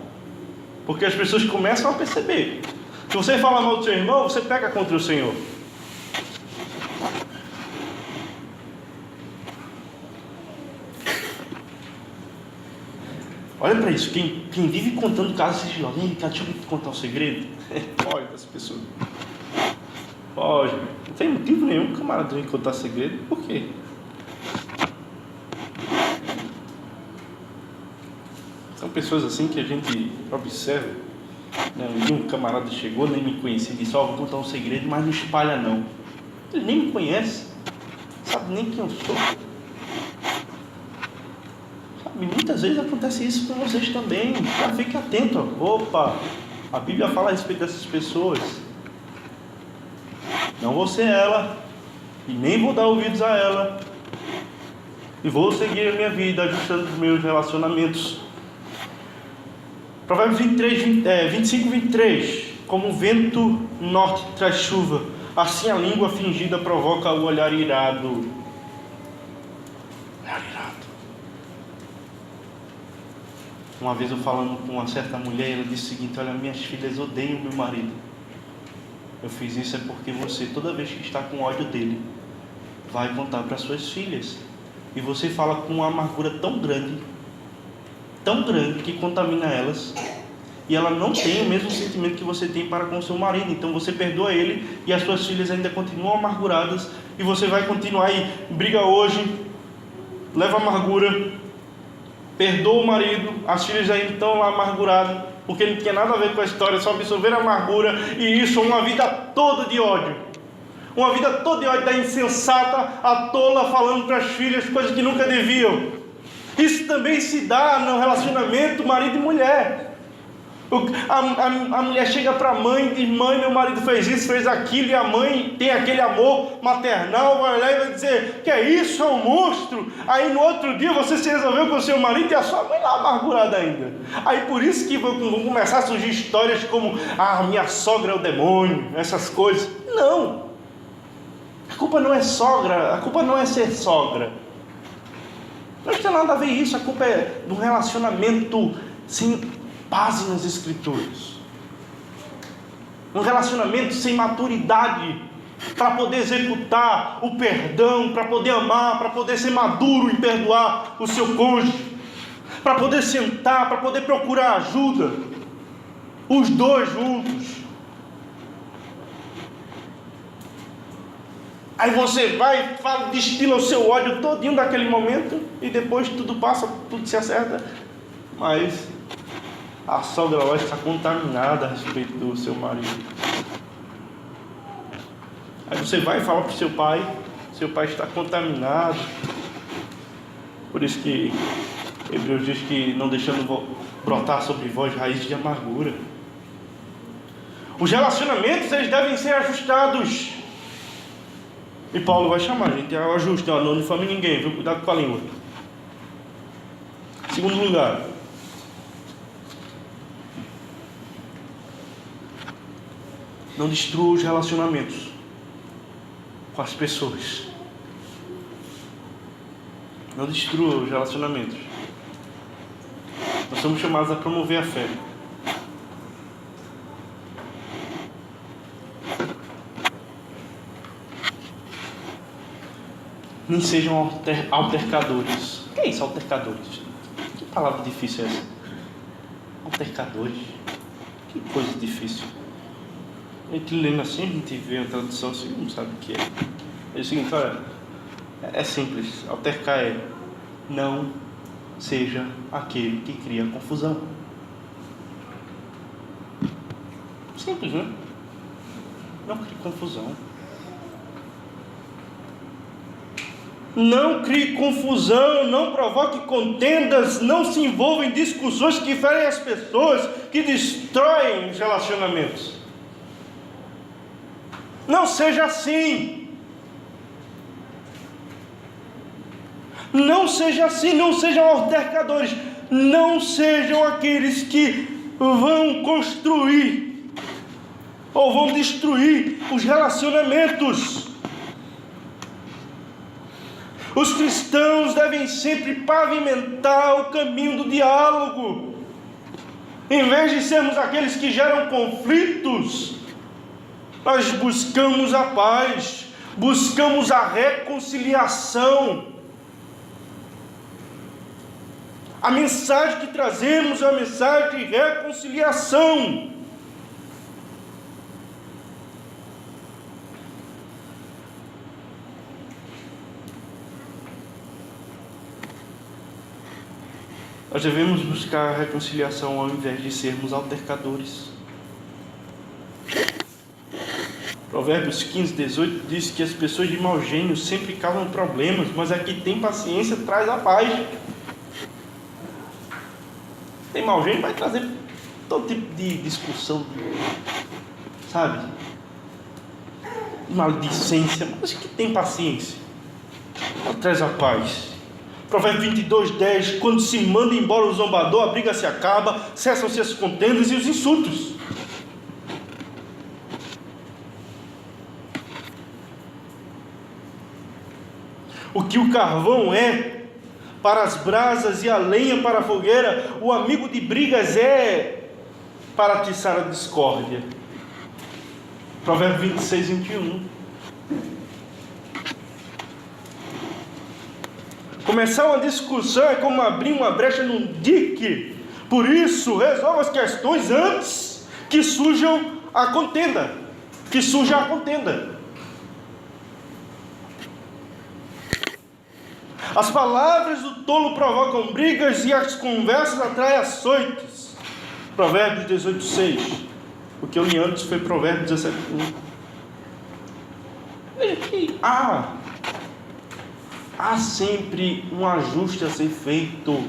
Porque as pessoas começam a perceber. Se você fala mal do seu irmão, você pega contra o Senhor. Olha para isso, quem vive contando casos sigilosos, deixa eu contar um segredo. Pode, essa pessoa. Pode. Não tem motivo nenhum o camarada vir contar segredo. Por quê? São pessoas assim que a gente observa. Um dia um camarada chegou, nem me conhecia, disse, vou contar um segredo, mas não espalha não. Ele nem me conhece, sabe nem quem eu sou. E muitas vezes acontece isso com vocês também. Já fique atento. Opa, a Bíblia fala a respeito dessas pessoas. Não vou ser ela, e nem vou dar ouvidos a ela, e vou seguir a minha vida, ajustando os meus relacionamentos. Provérbios 25, 23. Como o vento norte traz chuva, assim a língua fingida provoca o olhar irado. Olhar irado. Uma vez eu falando com uma certa mulher, ela disse o seguinte: olha, minhas filhas odeiam meu marido. Eu fiz isso porque você, toda vez que está com ódio dele, vai contar para suas filhas. E você fala com uma amargura tão grande, que contamina elas. E ela não tem o mesmo sentimento que você tem para com o seu marido. Então você perdoa ele e as suas filhas ainda continuam amarguradas. E você vai continuar aí, briga hoje, leva amargura, perdoa o marido, as filhas ainda estão lá amarguradas, porque não tinha nada a ver com a história, só absorver a amargura. E isso, uma vida toda de ódio. Uma vida toda de ódio da insensata, a tola, falando para as filhas coisas que nunca deviam. Isso também se dá no relacionamento marido e mulher. A mulher chega para a mãe e diz: mãe, meu marido fez isso, fez aquilo. E a mãe tem aquele amor maternal, vai olhar e vai dizer: que é isso, é um monstro. Aí no outro dia você se resolveu com o seu marido e a sua mãe lá amargurada ainda. Aí por isso que vão começar a surgir histórias como: ah, minha sogra é o demônio, essas coisas. Não, a culpa não é sogra, a culpa não é ser sogra. Não tem nada a ver isso. A culpa é do relacionamento sem base nas Escrituras. Um relacionamento sem maturidade para poder executar o perdão, para poder amar, para poder ser maduro em perdoar o seu cônjuge, para poder sentar, para poder procurar ajuda, os dois juntos. Aí você vai, fala, destila o seu ódio todinho daquele momento, e depois tudo passa, tudo se acerta, mas a sogra vai estar contaminada a respeito do seu marido. Aí você vai e fala para o seu pai está contaminado. Por isso que Hebreus diz que não deixando brotar sobre vós raízes de amargura. Os relacionamentos, eles devem ser ajustados. E Paulo vai chamar a gente ao ajuste: não difame ninguém, viu? Cuidado com a língua. Segundo lugar, não destrua os relacionamentos com as pessoas. Não destrua os relacionamentos. Nós somos chamados a promover a fé. Nem sejam altercadores. O que é isso, altercadores? Que palavra difícil é essa? Altercadores. Que coisa difícil. A gente lendo assim, a gente vê a tradução assim, não sabe o que é. É o seguinte, olha, é simples. Altercar é: não seja aquele que cria confusão. Simples, né? Não crie confusão. Não crie confusão, não provoque contendas, não se envolva em discussões que ferem as pessoas, que destroem os relacionamentos. Não seja assim. Não seja assim, não sejam altercadores, não sejam aqueles que vão construir ou vão destruir os relacionamentos. Os cristãos devem sempre pavimentar o caminho do diálogo. Em vez de sermos aqueles que geram conflitos, nós buscamos a paz, buscamos a reconciliação. A mensagem que trazemos é a mensagem de reconciliação. Nós devemos buscar a reconciliação ao invés de sermos altercadores. Provérbios 15, 18 diz que as pessoas de mau gênio sempre causam problemas, mas a que tem paciência traz a paz. Tem mau jeito, vai trazer todo tipo de discussão, sabe? Maledicência, mas que tem paciência. Traz a paz. Provérbios 22:10: quando se manda embora o zombador, a briga se acaba, cessam-se as contendas e os insultos. O que o carvão é para as brasas e a lenha para a fogueira, o amigo de brigas é para atiçar a discórdia. Provérbios 26:21. Começar uma discussão é como abrir uma brecha num dique. Por isso, resolva as questões antes que surjam a contenda. Que surja a contenda. As palavras do tolo provocam brigas e as conversas atraem açoites. Provérbios 18:6. O que eu li antes foi Provérbios 17:1. Veja que há sempre um ajuste a ser feito.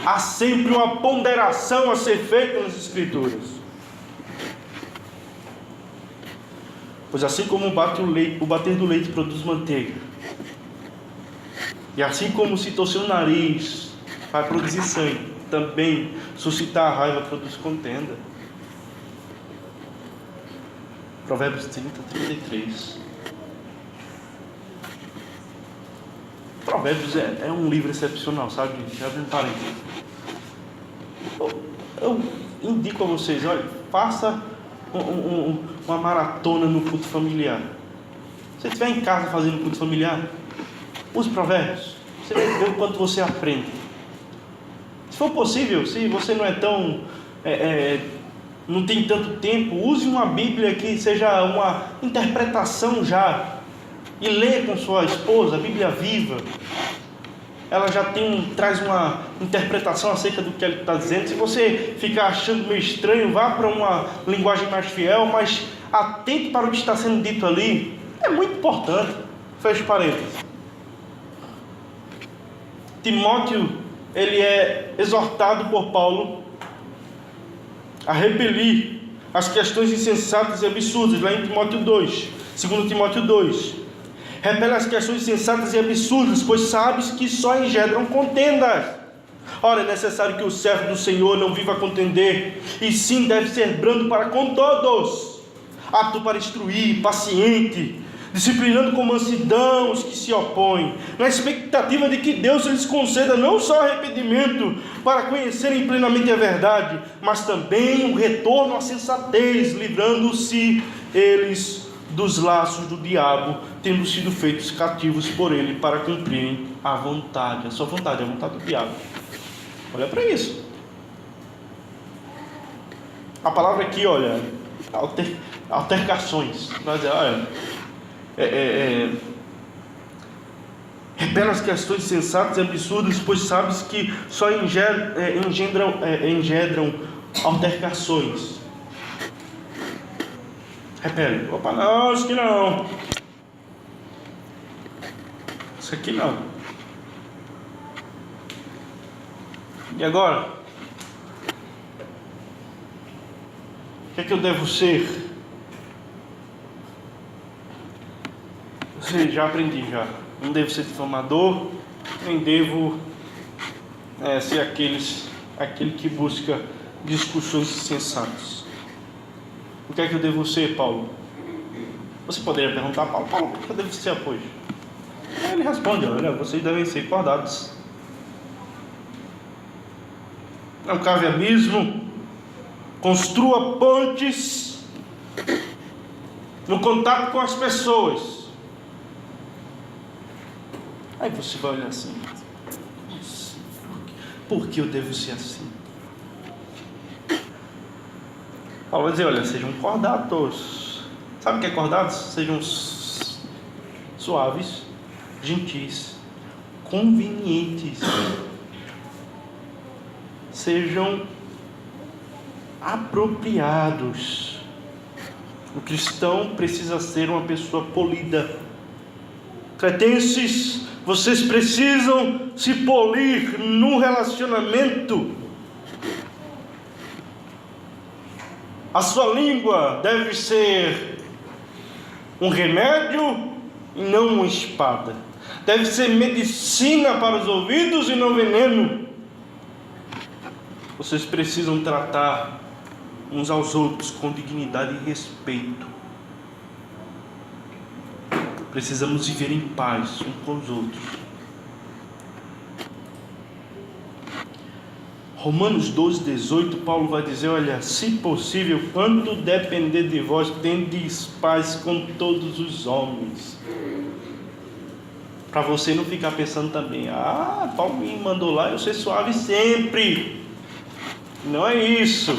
Há sempre uma ponderação a ser feita nas Escrituras. Pois assim como o bater do leite produz manteiga, e assim como se torcer o nariz vai produzir sangue, também suscitar a raiva produz contenda. Provérbios 30:33. Provérbios é um livro excepcional, sabe? Já abre um parênteses. Eu indico a vocês, olha, faça uma maratona no culto familiar. Se você estiver em casa fazendo culto familiar, use Provérbios. Você vai ver o quanto você aprende. Se for possível, se você não é tão... não tem tanto tempo, use uma Bíblia que seja uma interpretação já. E leia com sua esposa a Bíblia viva. Ela já traz uma interpretação acerca do que ele está dizendo. Se você ficar achando meio estranho, vá para uma linguagem mais fiel, mas atente para o que está sendo dito ali. É muito importante. Feche parênteses. Timóteo, ele é exortado por Paulo a repelir as questões insensatas e absurdas, lá em Timóteo 2, 2 Timóteo 2. Repele as questões insensatas e absurdas, pois sabes que só engendram contendas. Ora, é necessário que o servo do Senhor não viva a contender, e sim deve ser brando para com todos, apto para instruir, paciente, disciplinando com mansidão os que se opõem, na expectativa de que Deus lhes conceda não só arrependimento para conhecerem plenamente a verdade, mas também um retorno à sensatez, livrando-se eles dos laços do diabo, tendo sido feitos cativos por ele para cumprirem a vontade, a sua vontade, a vontade do diabo. Olha para isso. A palavra aqui, olha, altercações. Mas olha, repela as questões sensatas e absurdas, pois sabes que só engendram altercações. Repele. Opa, não, isso aqui não. Isso aqui não. E agora? O que eu devo ser? Já aprendi já. Não devo ser difamador, nem devo ser aquele que busca discussões sensatas. O que é que eu devo ser, Paulo? Você poderia perguntar, Paulo, por que eu devo ser apoio? Ele responde, olha, vocês devem ser cordados. Não cave abismo, construa pontes no contato com as pessoas. Aí você vai olhar assim, por que eu devo ser assim? Paulo vai dizer, olha, sejam cordatos. Sabe o que é cordatos? Sejam suaves, gentis, convenientes. Sejam apropriados. O cristão precisa ser uma pessoa polida. Cretenses, vocês precisam se polir no relacionamento. A sua língua deve ser um remédio e não uma espada. Deve ser medicina para os ouvidos e não veneno. Vocês precisam tratar uns aos outros com dignidade e respeito. Precisamos viver em paz uns com os outros. Romanos 12:18, Paulo vai dizer: olha, se possível, quanto depender de vós, tendes paz com todos os homens. Para você não ficar pensando também: Paulo me mandou lá, eu ser suave sempre. Não é isso.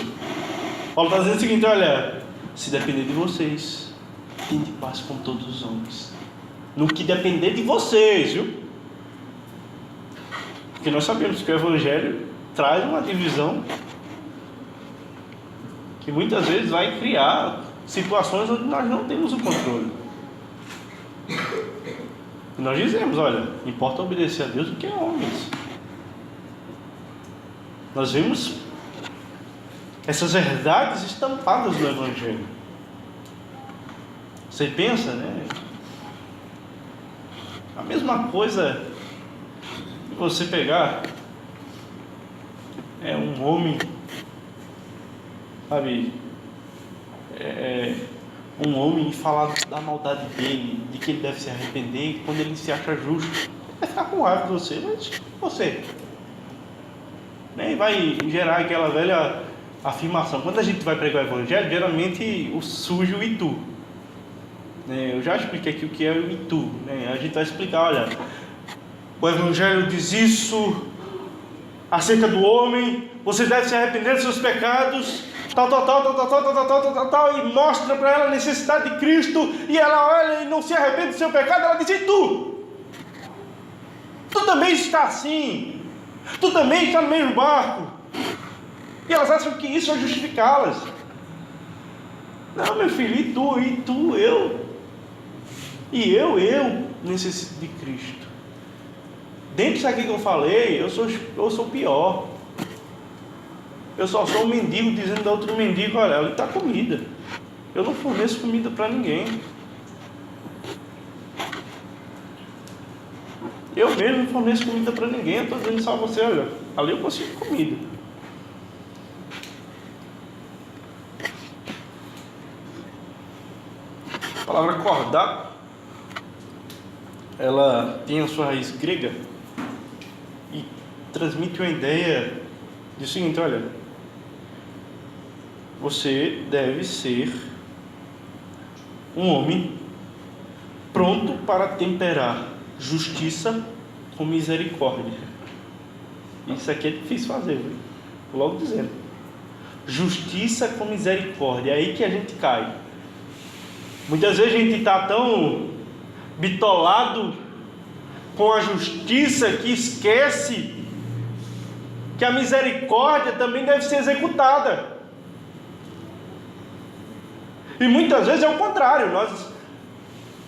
Paulo está dizendo o seguinte: olha, se depender de vocês, tende paz com todos os homens. No que depender de vocês, viu? Porque nós sabemos que o Evangelho traz uma divisão que muitas vezes vai criar situações onde nós não temos o controle. E nós dizemos: olha, importa obedecer a Deus do que a homens. Nós vemos essas verdades estampadas no Evangelho. Você pensa, né? A mesma coisa que você pegar um homem, sabe, um homem e falar da maldade dele, de que ele deve se arrepender, quando ele se acha justo, vai ficar com raiva de você, mas você, né, vai gerar aquela velha afirmação. Quando a gente vai pregar o Evangelho, geralmente surge o e tu, né? Eu já expliquei aqui o que é o e tu, né? A gente vai explicar: olha, o Evangelho diz isso acerca do homem, você deve se arrepender dos seus pecados, tal, e mostra para ela a necessidade de Cristo, e ela olha e não se arrepende do seu pecado. Ela diz: e tu também está assim, tu também está no mesmo barco. E elas acham que isso vai justificá-las. Não, meu filho, e tu, eu necessito de Cristo. Dentro disso aqui que eu falei, eu sou pior. Eu só sou um mendigo dizendo a outro mendigo: olha, ali está comida. Eu não forneço comida para ninguém. Eu mesmo não forneço comida para ninguém. Eu estou dizendo só a você: olha, ali eu consigo comida. A palavra acordar, ela tem a sua raiz grega e transmite uma ideia de seguinte: olha, você deve ser um homem pronto para temperar justiça com misericórdia. Isso aqui é difícil fazer, viu? Logo dizendo: justiça com misericórdia. É aí que a gente cai. Muitas vezes a gente está tão bitolado com a justiça que esquece que a misericórdia também deve ser executada. E muitas vezes é o contrário. Nós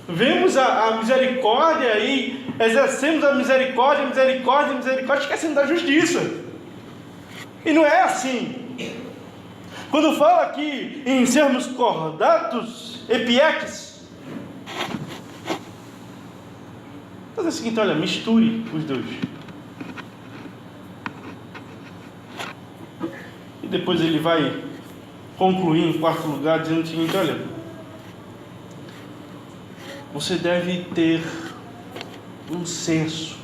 vemos a misericórdia e exercemos a misericórdia, esquecendo da justiça. E não é assim. Quando fala aqui em sermos cordatos, epieques, faz o seguinte: olha, misture os dois. E depois ele vai concluir em quarto lugar dizendo o seguinte: olha, você deve ter um senso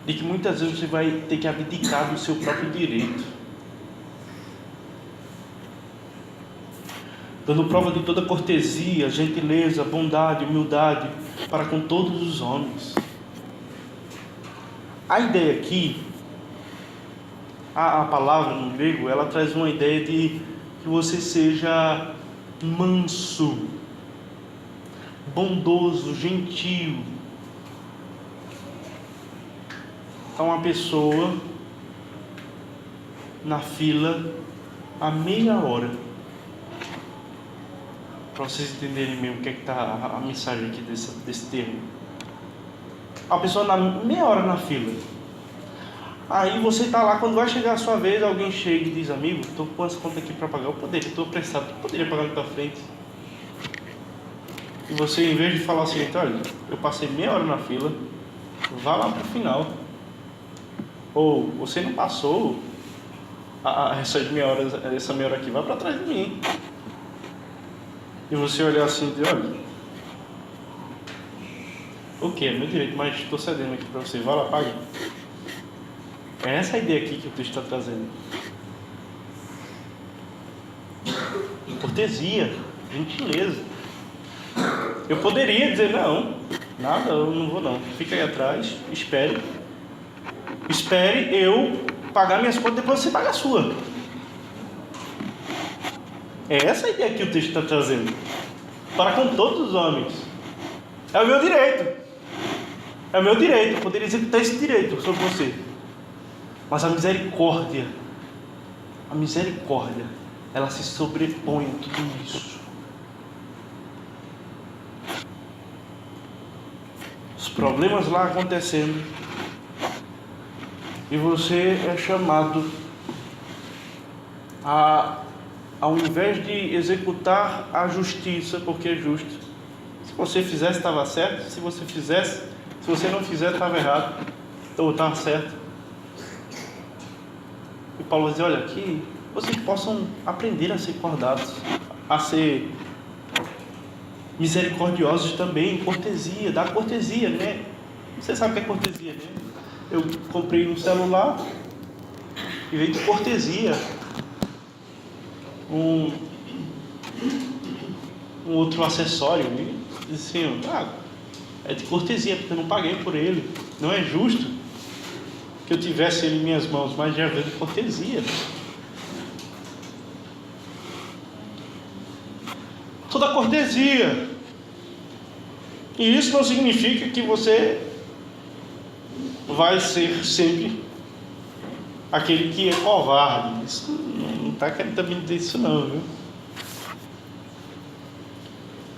de que muitas vezes você vai ter que abdicar do seu próprio direito, dando prova de toda cortesia, gentileza, bondade, humildade para com todos os homens. A ideia aqui, a palavra no grego, ela traz uma ideia de que você seja manso, bondoso, gentil. Então, uma pessoa na fila há meia hora, para vocês entenderem mesmo o que é que está a mensagem aqui desse termo. A pessoa na meia hora na fila, Aí você está lá, quando vai chegar a sua vez, alguém chega e diz: amigo, estou com essa conta aqui para pagar, eu poderia, estou apressado, eu poderia pagar na tua frente. E você, em vez de falar assim, então, olha, eu passei meia hora na fila, vá lá para o final. Ou você não passou essa meia hora aqui, vai para trás de mim. E você olhar assim e dizer: olha, ok, é meu direito, mas estou cedendo aqui para você, vá lá, pague. É essa a ideia aqui que o texto está trazendo. Cortesia, gentileza. Eu poderia dizer: não, nada, eu não vou não. Fica aí atrás, espere eu pagar minhas contas, depois você paga a sua. É essa a ideia que o texto está trazendo. Para com todos os homens. É o meu direito. É o meu direito. Eu poderia executar esse direito sobre você. Mas a misericórdia, ela se sobrepõe a tudo isso. Os problemas lá acontecendo, e você é chamado a, ao invés de executar a justiça, porque é justo. Se você fizesse, estava certo. Se você não fizesse, estava errado. Ou estava certo. E Paulo vai dizer: olha, que vocês possam aprender a ser cordados, a ser misericordiosos também, cortesia, dar cortesia, né? Você sabe o que é cortesia, né? Eu comprei um celular e veio de cortesia um outro acessório, e disse assim: é de cortesia, porque eu não paguei por ele. Não é justo que eu tivesse ele em minhas mãos, mas já veio de cortesia. Toda cortesia. E isso não significa que você vai ser sempre aquele que é covarde. Isso não está querendo também dizer isso não, viu?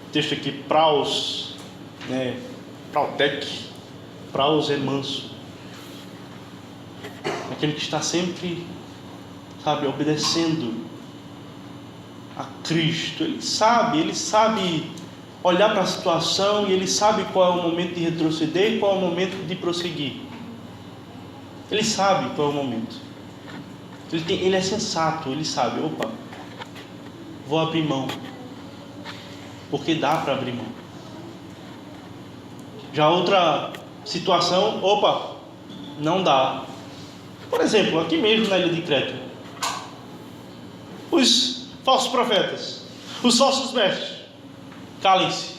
O texto aqui, praus, né? Prautec, praus é manso. Aquele que está sempre, obedecendo a Cristo. Ele sabe olhar para a situação, e ele sabe qual é o momento de retroceder e qual é o momento de prosseguir. Ele sabe qual é o momento. Ele é sensato, ele sabe: opa, vou abrir mão, porque dá para abrir mão. Já outra situação: opa, não dá. Por exemplo, aqui mesmo na ilha de Creta, os falsos profetas, os falsos mestres, calem-se,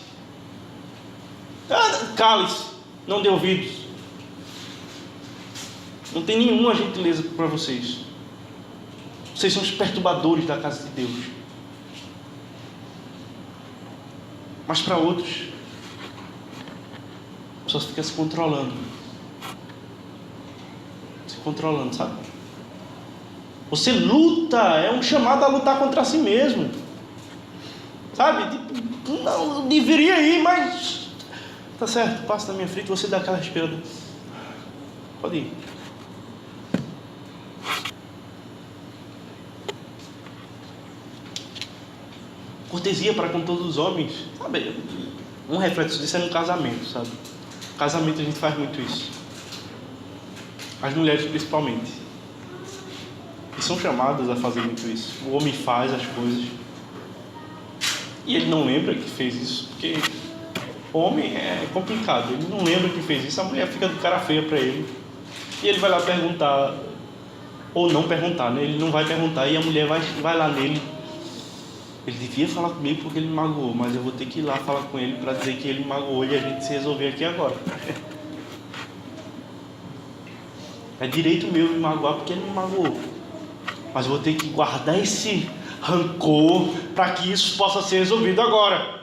não dê ouvidos. Não tem nenhuma gentileza para vocês. Vocês são os perturbadores da casa de Deus. Mas para outros, só fica se controlando, sabe? Você luta, é um chamado a lutar contra si mesmo, sabe? Não deveria ir, mas tá certo, passa na minha frente, você dá aquela respirada, pode ir. Cortesia para com todos os homens, sabe? Um reflexo disso é no casamento, sabe? No casamento a gente faz muito isso. As mulheres principalmente, que são chamadas a fazer muito isso. O homem faz as coisas e ele não lembra que fez isso, porque o homem é complicado, ele não lembra que fez isso. A mulher fica de cara feia para ele, e ele vai lá perguntar, ou não perguntar, né? Ele não vai perguntar, e a mulher vai lá nele: ele devia falar comigo porque ele me magoou, mas eu vou ter que ir lá falar com ele para dizer que ele me magoou e a gente se resolver aqui agora. É direito meu me magoar porque ele me magoou, mas eu vou ter que guardar esse rancor para que isso possa ser resolvido agora.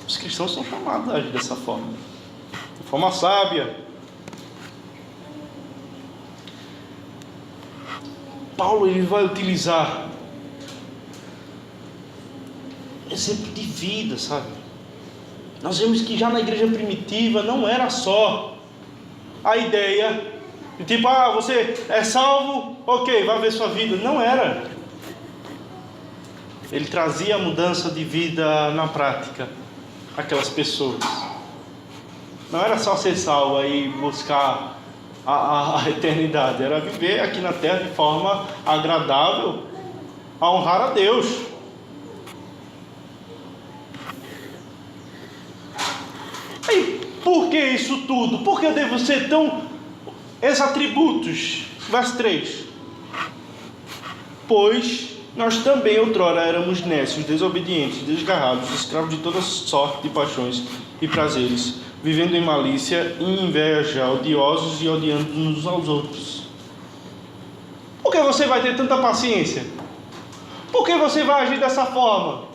Os cristãos são chamados a agir dessa forma, de forma sábia. Paulo, ele vai utilizar exemplo de vida, sabe? Nós vemos que já na igreja primitiva não era só a ideia de tipo, você é salvo, ok, vai ver sua vida. Não era. Ele trazia a mudança de vida na prática àquelas pessoas. Não era só ser salvo e buscar a eternidade, era viver aqui na terra de forma agradável, a honrar a Deus. E por que isso tudo? Por que eu devo ser tão esses atributos? Verso 3: pois nós também outrora éramos nécios, desobedientes, desgarrados, escravos de toda sorte de paixões e prazeres, vivendo em malícia e inveja, odiosos e odiando uns aos outros. Por que você vai ter tanta paciência? Por que você vai agir dessa forma?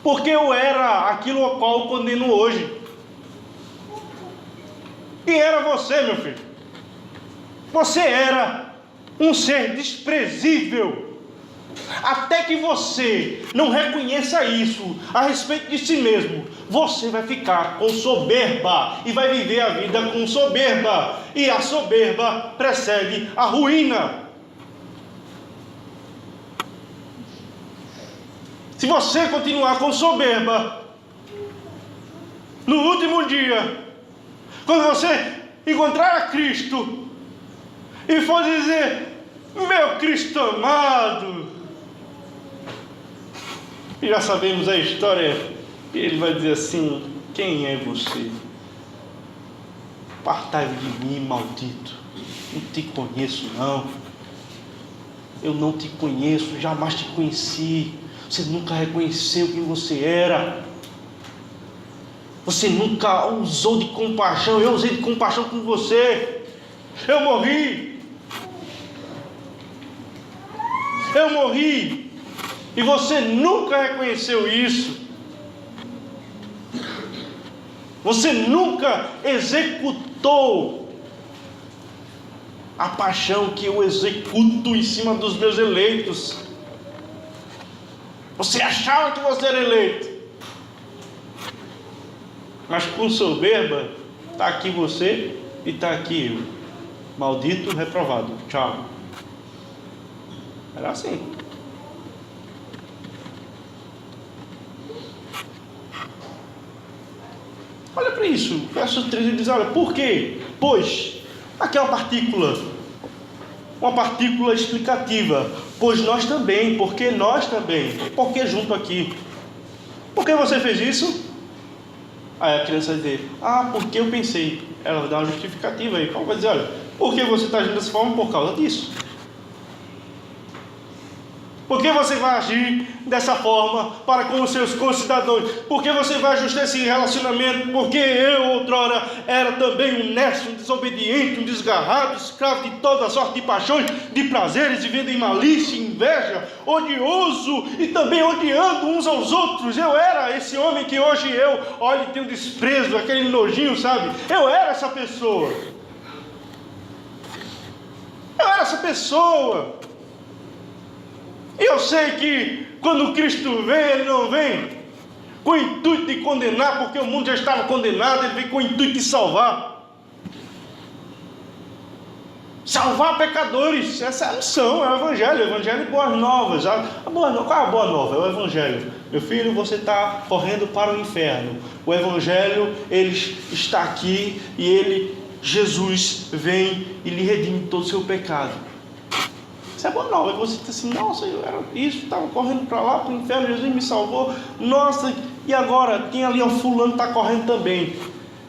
Porque eu era aquilo ao qual eu condeno hoje. E era você, meu filho. Você era um ser desprezível. Até que você não reconheça isso a respeito de si mesmo, você vai ficar com soberba e vai viver a vida com soberba. E a soberba precede a ruína. Se você continuar com soberba, no último dia, quando você encontrar a Cristo e for dizer: meu Cristo amado, e já sabemos a história, ele vai dizer assim: quem é você? Apartai-vos de mim, maldito, não te conheço não. Eu não te conheço, jamais te conheci. Você nunca reconheceu quem você era. Você nunca usou de compaixão. Eu usei de compaixão com você. Eu morri. E você nunca reconheceu isso. Você nunca executou a paixão que eu executo em cima dos meus eleitos. Você achava que você era eleito, mas com soberba, está aqui você e está aqui eu. Maldito, reprovado. Tchau. Era assim. Olha para isso. Verso 13 diz: olha, por quê? Pois, aqui é uma partícula explicativa. Pois nós também, porque nós também. Por que junto aqui? Por que você fez isso? Aí a criança vai dizer: porque eu pensei. Ela vai dar uma justificativa aí. Paulo vai dizer: olha, por que você está agindo dessa forma? Por causa disso. Por que você vai agir dessa forma para com os seus concidadãos? Por que você vai ajustar esse relacionamento? Porque eu outrora era também um nécio, um desobediente, um desgarrado, escravo de toda sorte de paixões, de prazeres, vivendo em malícia, inveja, odioso e também odiando uns aos outros. Eu era esse homem que hoje olho e tenho desprezo, aquele nojinho, sabe? Eu era essa pessoa. E eu sei que quando Cristo vem, Ele não vem com o intuito de condenar, porque o mundo já estava condenado. Ele vem com o intuito de salvar pecadores. Essa é a missão, é o Evangelho e boas novas. Qual é a boa nova? É o Evangelho. Meu filho, você está correndo para o inferno. O Evangelho, ele está aqui e Jesus vem e lhe redime todo o seu pecado. Isso é boa nova. E você diz assim: nossa, eu era isso, estava correndo para lá, para o inferno, Jesus me salvou. Nossa, e agora? Tem ali o fulano que está correndo também.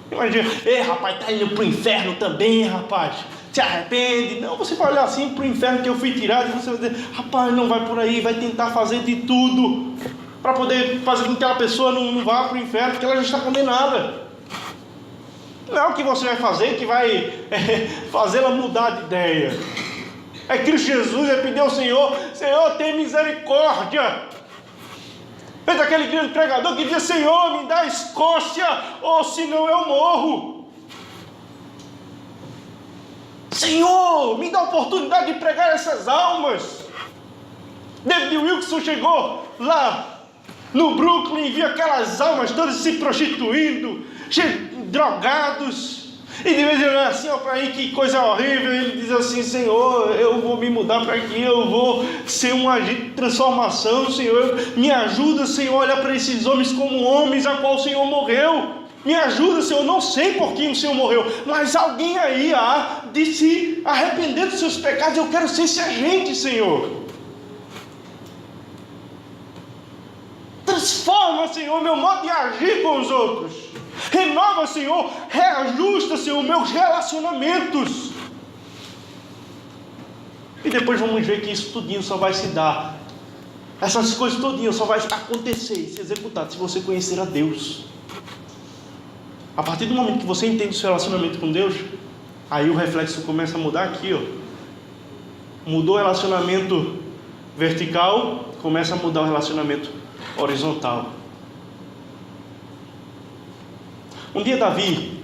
Imagina: rapaz, está indo para o inferno também, rapaz. Se arrepende. Não, você vai olhar assim para o inferno que eu fui tirado, e você vai dizer: rapaz, não vai por aí, vai tentar fazer de tudo para poder fazer com que aquela pessoa não vá para o inferno, porque ela já está condenada. Não é o que você vai fazer que vai fazê-la mudar de ideia. É Cristo Jesus, é pedir ao Senhor: Senhor, tem misericórdia. Veja aquele grande pregador que dizia: Senhor, me dá a Escócia, ou senão eu morro. Senhor, me dá a oportunidade de pregar essas almas. David Wilkerson chegou lá no Brooklyn, via aquelas almas todas se prostituindo, drogados. E de vez em quando assim, ó, para aí, que coisa horrível. Ele diz assim: Senhor, eu vou me mudar para aqui, eu vou ser um agente de transformação, Senhor, me ajuda, Senhor, olha para esses homens como homens a qual o Senhor morreu. Me ajuda, Senhor, não sei por que o Senhor morreu, mas alguém aí há de se arrepender dos seus pecados. Eu quero ser esse agente, Senhor. Transforma, Senhor, meu modo de agir com os outros. Renova, Senhor, reajusta, Senhor, meus relacionamentos. E depois vamos ver que isso tudinho só vai se dar. Essas coisas tudinho só vai acontecer e se executar se você conhecer a Deus. A partir do momento que você entende o seu relacionamento com Deus, aí o reflexo começa a mudar aqui, ó. Mudou o relacionamento vertical, começa a mudar o relacionamento horizontal. Um dia Davi,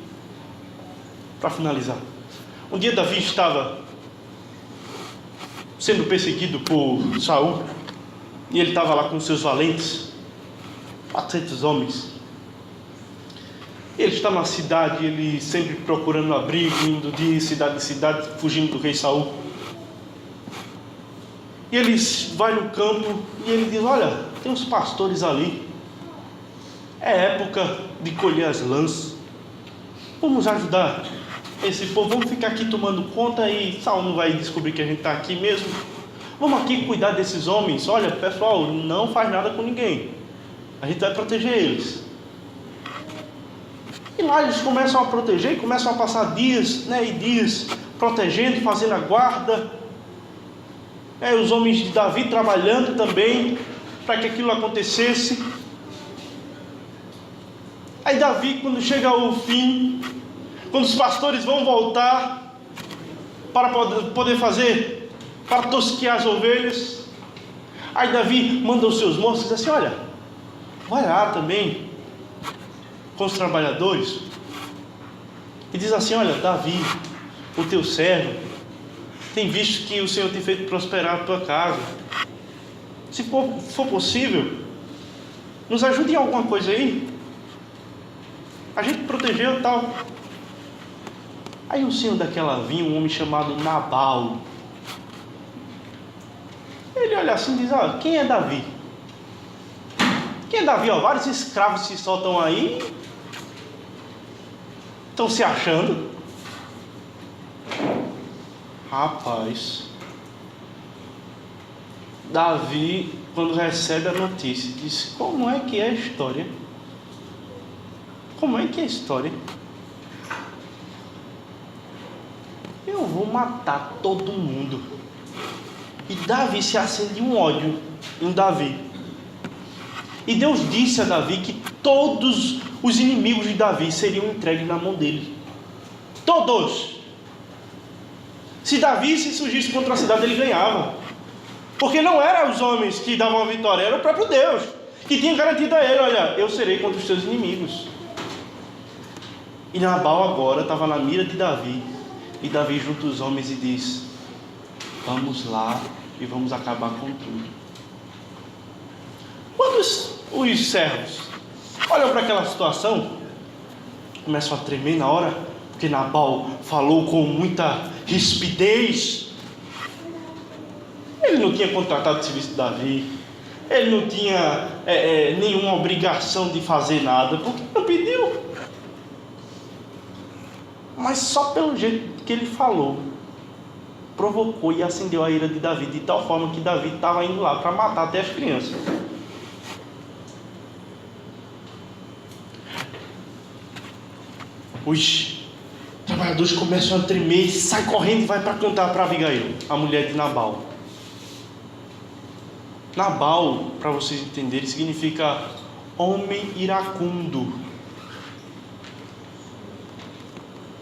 para finalizar, um dia Davi estava sendo perseguido por Saul, e ele estava lá com seus valentes, 400 homens. Ele está na cidade, ele sempre procurando abrigo, indo de cidade em cidade, fugindo do rei Saul. E ele vai no campo e ele diz: olha, tem uns pastores ali, é época de colher as lãs, vamos ajudar esse povo, vamos ficar aqui tomando conta e Saul não vai descobrir que a gente está aqui mesmo. Vamos aqui cuidar desses homens. Olha, pessoal, não faz nada com ninguém, a gente vai proteger eles. E lá eles começam a proteger, começam a passar dias, e dias protegendo, fazendo a guarda. Os homens de Davi trabalhando também para que aquilo acontecesse. Aí Davi, quando chega ao fim, quando os pastores vão voltar para poder fazer, para tosquear as ovelhas, aí Davi manda os seus moços e diz assim: olha, vai lá também com os trabalhadores e diz assim: olha, Davi, o teu servo, tem visto que o Senhor tem feito prosperar a tua casa. Se for possível, nos ajude em alguma coisa aí. A gente protegeu e tal. Aí o senhor daquela vinha, um homem chamado Nabal. Ele olha assim e diz: ó, quem é Davi? Quem é Davi? Ó, vários escravos se soltam aí, estão se achando. Rapaz, Davi, quando recebe a notícia, diz: como é que é a história? Como é que é a história? Eu vou matar todo mundo. E Davi se acende um ódio em Davi. E Deus disse a Davi que todos os inimigos de Davi seriam entregues na mão dele. Todos. Se Davi se surgisse contra a cidade, ele ganhava. Porque não eram os homens que davam a vitória, era o próprio Deus que tinha garantido a ele: olha, eu serei contra os teus inimigos. E Nabal agora estava na mira de Davi. E Davi junta os homens e diz: vamos lá e vamos acabar com tudo. Quando os servos olham para aquela situação, começam a tremer na hora, porque Nabal falou com muita rispidez. Ele não tinha contratado o serviço de Davi, ele não tinha nenhuma obrigação de fazer nada, porque não pediu. Mas só pelo jeito que ele falou, provocou e acendeu a ira de Davi, de tal forma que Davi estava indo lá para matar até as crianças. Os trabalhadores começam a tremer, sai correndo e vai para contar para Abigail, a mulher de Nabal. Nabal, para vocês entenderem, significa homem iracundo.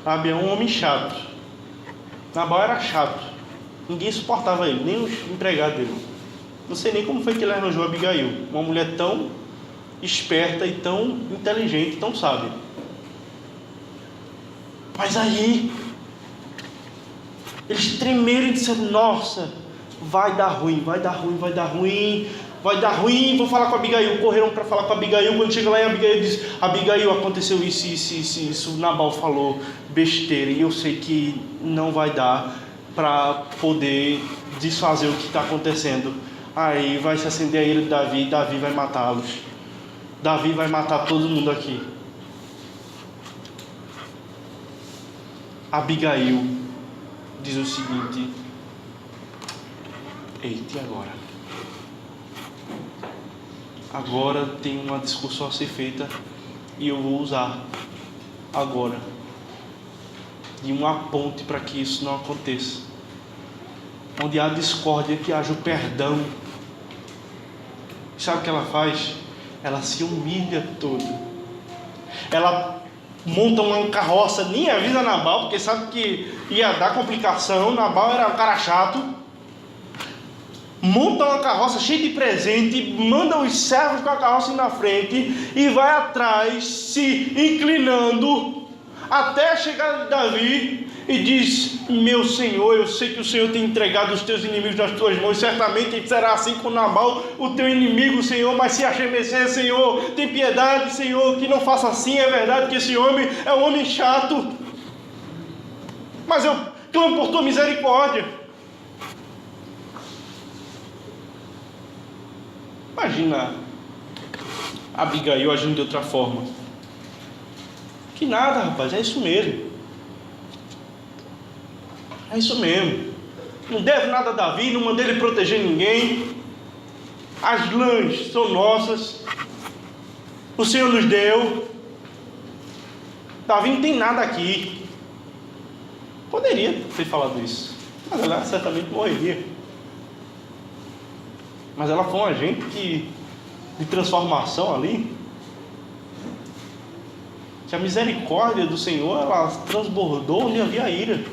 Sabe, é um homem chato. Nabal era chato, ninguém suportava ele, nem os empregados dele. Não sei nem como foi que ele arranjou Abigail, uma mulher tão esperta e tão inteligente, tão sábia. Mas aí eles tremeram e disseram: nossa, vai dar ruim, vai dar ruim, vai dar ruim. vai dar ruim, vou falar com a Abigail. Correram para falar com a Abigail. Quando chega lá, Abigail diz: Abigail, aconteceu isso. Nabal falou besteira, e eu sei que não vai dar para poder desfazer o que está acontecendo. Aí vai se acender a ira de Davi, e Davi vai matá-los. Davi vai matar todo mundo aqui. Abigail diz o seguinte: eita, e agora? Agora tem uma discussão a ser feita, e eu vou usar agora de uma ponte para que isso não aconteça. Onde há discórdia, que haja o perdão. Sabe o que ela faz? Ela se humilha toda. Ela monta uma carroça, nem avisa Nabal, porque sabe que ia dar complicação. Nabal era um cara chato. Monta uma carroça cheia de presente, manda os servos com a carroça na frente e vai atrás, se inclinando até a chegada de Davi, e diz: meu Senhor, eu sei que o Senhor tem entregado os teus inimigos nas tuas mãos, certamente será assim com Nabal, o teu inimigo, Senhor, mas se arremesser, Senhor, tem piedade, Senhor, que não faça assim. É verdade que esse homem é um homem chato, mas eu clamo por tua misericórdia. Imagina Abigail agindo de outra forma. Que nada, rapaz, é isso mesmo. É isso mesmo. Não deve nada a Davi, não mandei ele proteger ninguém. As lãs são nossas. O Senhor nos deu. Davi não tem nada aqui. Poderia ter falado isso, mas ela certamente morreria. Mas ela foi um agente de transformação ali, que a misericórdia do Senhor, ela transbordou onde havia ira.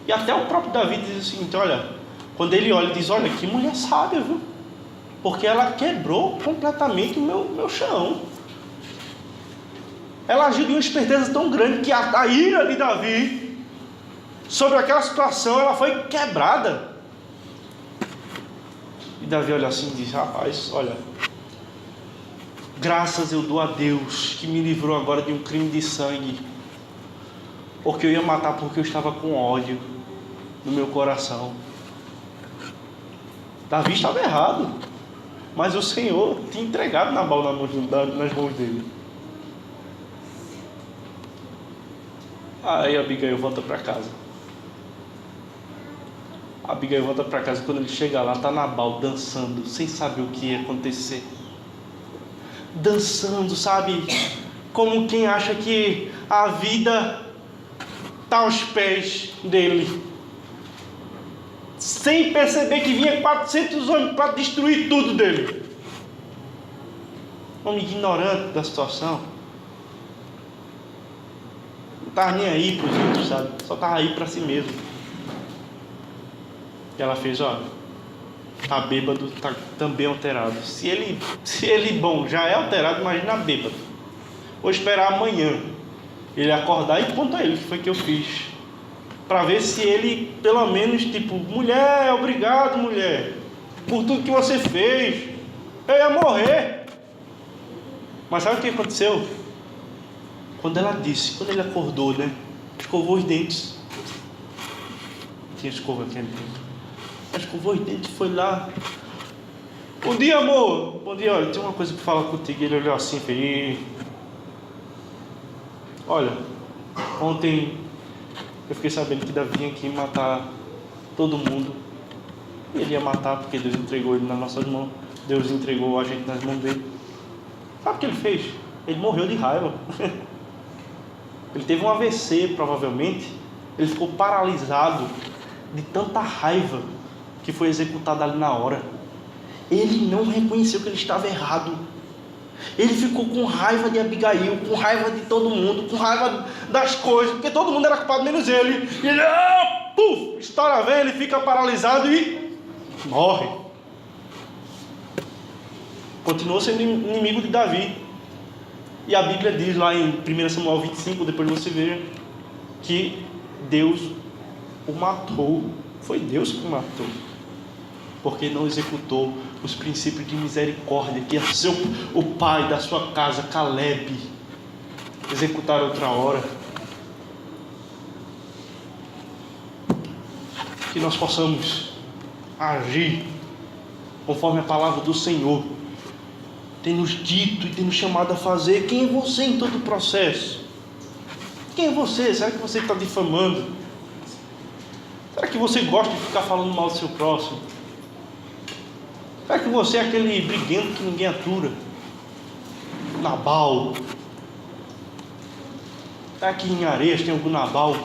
E até o próprio Davi diz o seguinte: olha, quando ele olha, ele diz: olha, que mulher sábia, viu? Porque ela quebrou completamente o meu chão. Ela agiu de uma esperteza tão grande que a ira de Davi sobre aquela situação, ela foi quebrada. E Davi olha assim e diz: rapaz, olha, graças eu dou a Deus que me livrou agora de um crime de sangue, porque eu ia matar porque eu estava com ódio no meu coração. Davi estava errado, mas o Senhor tinha entregado Nabal nas mãos dele. Aí Abigail volta para casa. Abigail volta para casa. Quando ele chega lá, está Nabal dançando, sem saber o que ia acontecer. Dançando, sabe? Como quem acha que a vida está aos pés dele. Sem perceber que vinha 400 homens para destruir tudo dele. Homem ignorante da situação. Não estava nem aí para os outros, sabe? Só estava aí para si mesmo. E ela fez: ó, tá bêbado, tá também alterado. Se ele, bom, já é alterado, imagina bêbado. Vou esperar amanhã ele acordar e conta ele o que foi que eu fiz, para ver se ele, pelo menos, tipo: mulher, obrigado, mulher, por tudo que você fez. Eu ia morrer. Mas sabe o que aconteceu? Quando ele acordou, né? Escovou os dentes. Tinha escova aqui dentro. Escovou os dentes, foi lá: bom dia, amor. Bom dia, olha, tem uma coisa para falar contigo. Ele olhou assim e fez: olha, ontem eu fiquei sabendo que Davi vinha aqui matar todo mundo. Ele ia matar porque Deus entregou ele nas nossas mãos. Deus entregou a gente nas mãos dele. Sabe o que ele fez? Ele morreu de raiva. Ele teve um AVC, provavelmente. Ele ficou paralisado de tanta raiva que foi executado ali na hora. Ele não reconheceu que ele estava errado. Ele ficou com raiva de Abigail, com raiva de todo mundo, com raiva das coisas, porque todo mundo era culpado menos ele. E ele, puf, estoura a veia, ele fica paralisado e morre. Continuou sendo inimigo de Davi. E a Bíblia diz lá em 1 Samuel 25, depois você vê, que Deus o matou. Foi Deus que o matou. porque não executou os princípios de misericórdia que o pai da sua casa, Caleb, executaram outra hora. Que nós possamos agir conforme a palavra do Senhor tem nos dito e tem nos chamado a fazer. Quem é você em todo o processo? Quem é você? Será que você está difamando? Será que você gosta de ficar falando mal do seu próximo? Será que você é aquele briguento que ninguém atura? Nabal? Será que em Areias tem algum Nabal?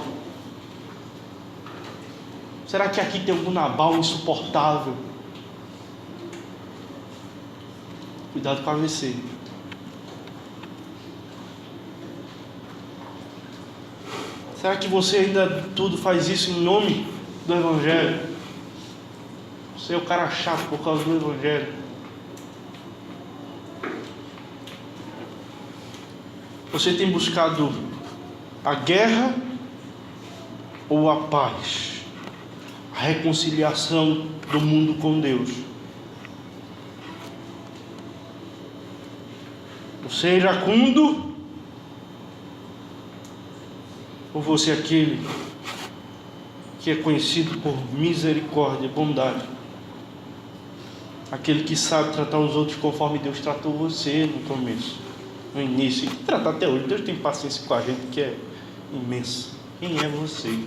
Será que aqui tem algum Nabal insuportável? Cuidado com a AVC. Será que você ainda tudo faz isso em nome do Evangelho? Você é o cara chato por causa do Evangelho. Você tem buscado a guerra ou a paz? A reconciliação do mundo com Deus? Você é iracundo? Ou você é aquele que é conhecido por misericórdia, bondade? Aquele que sabe tratar os outros conforme Deus tratou você no começo, no início, e tratar até hoje. Deus tem paciência com a gente que é imensa. Quem é você?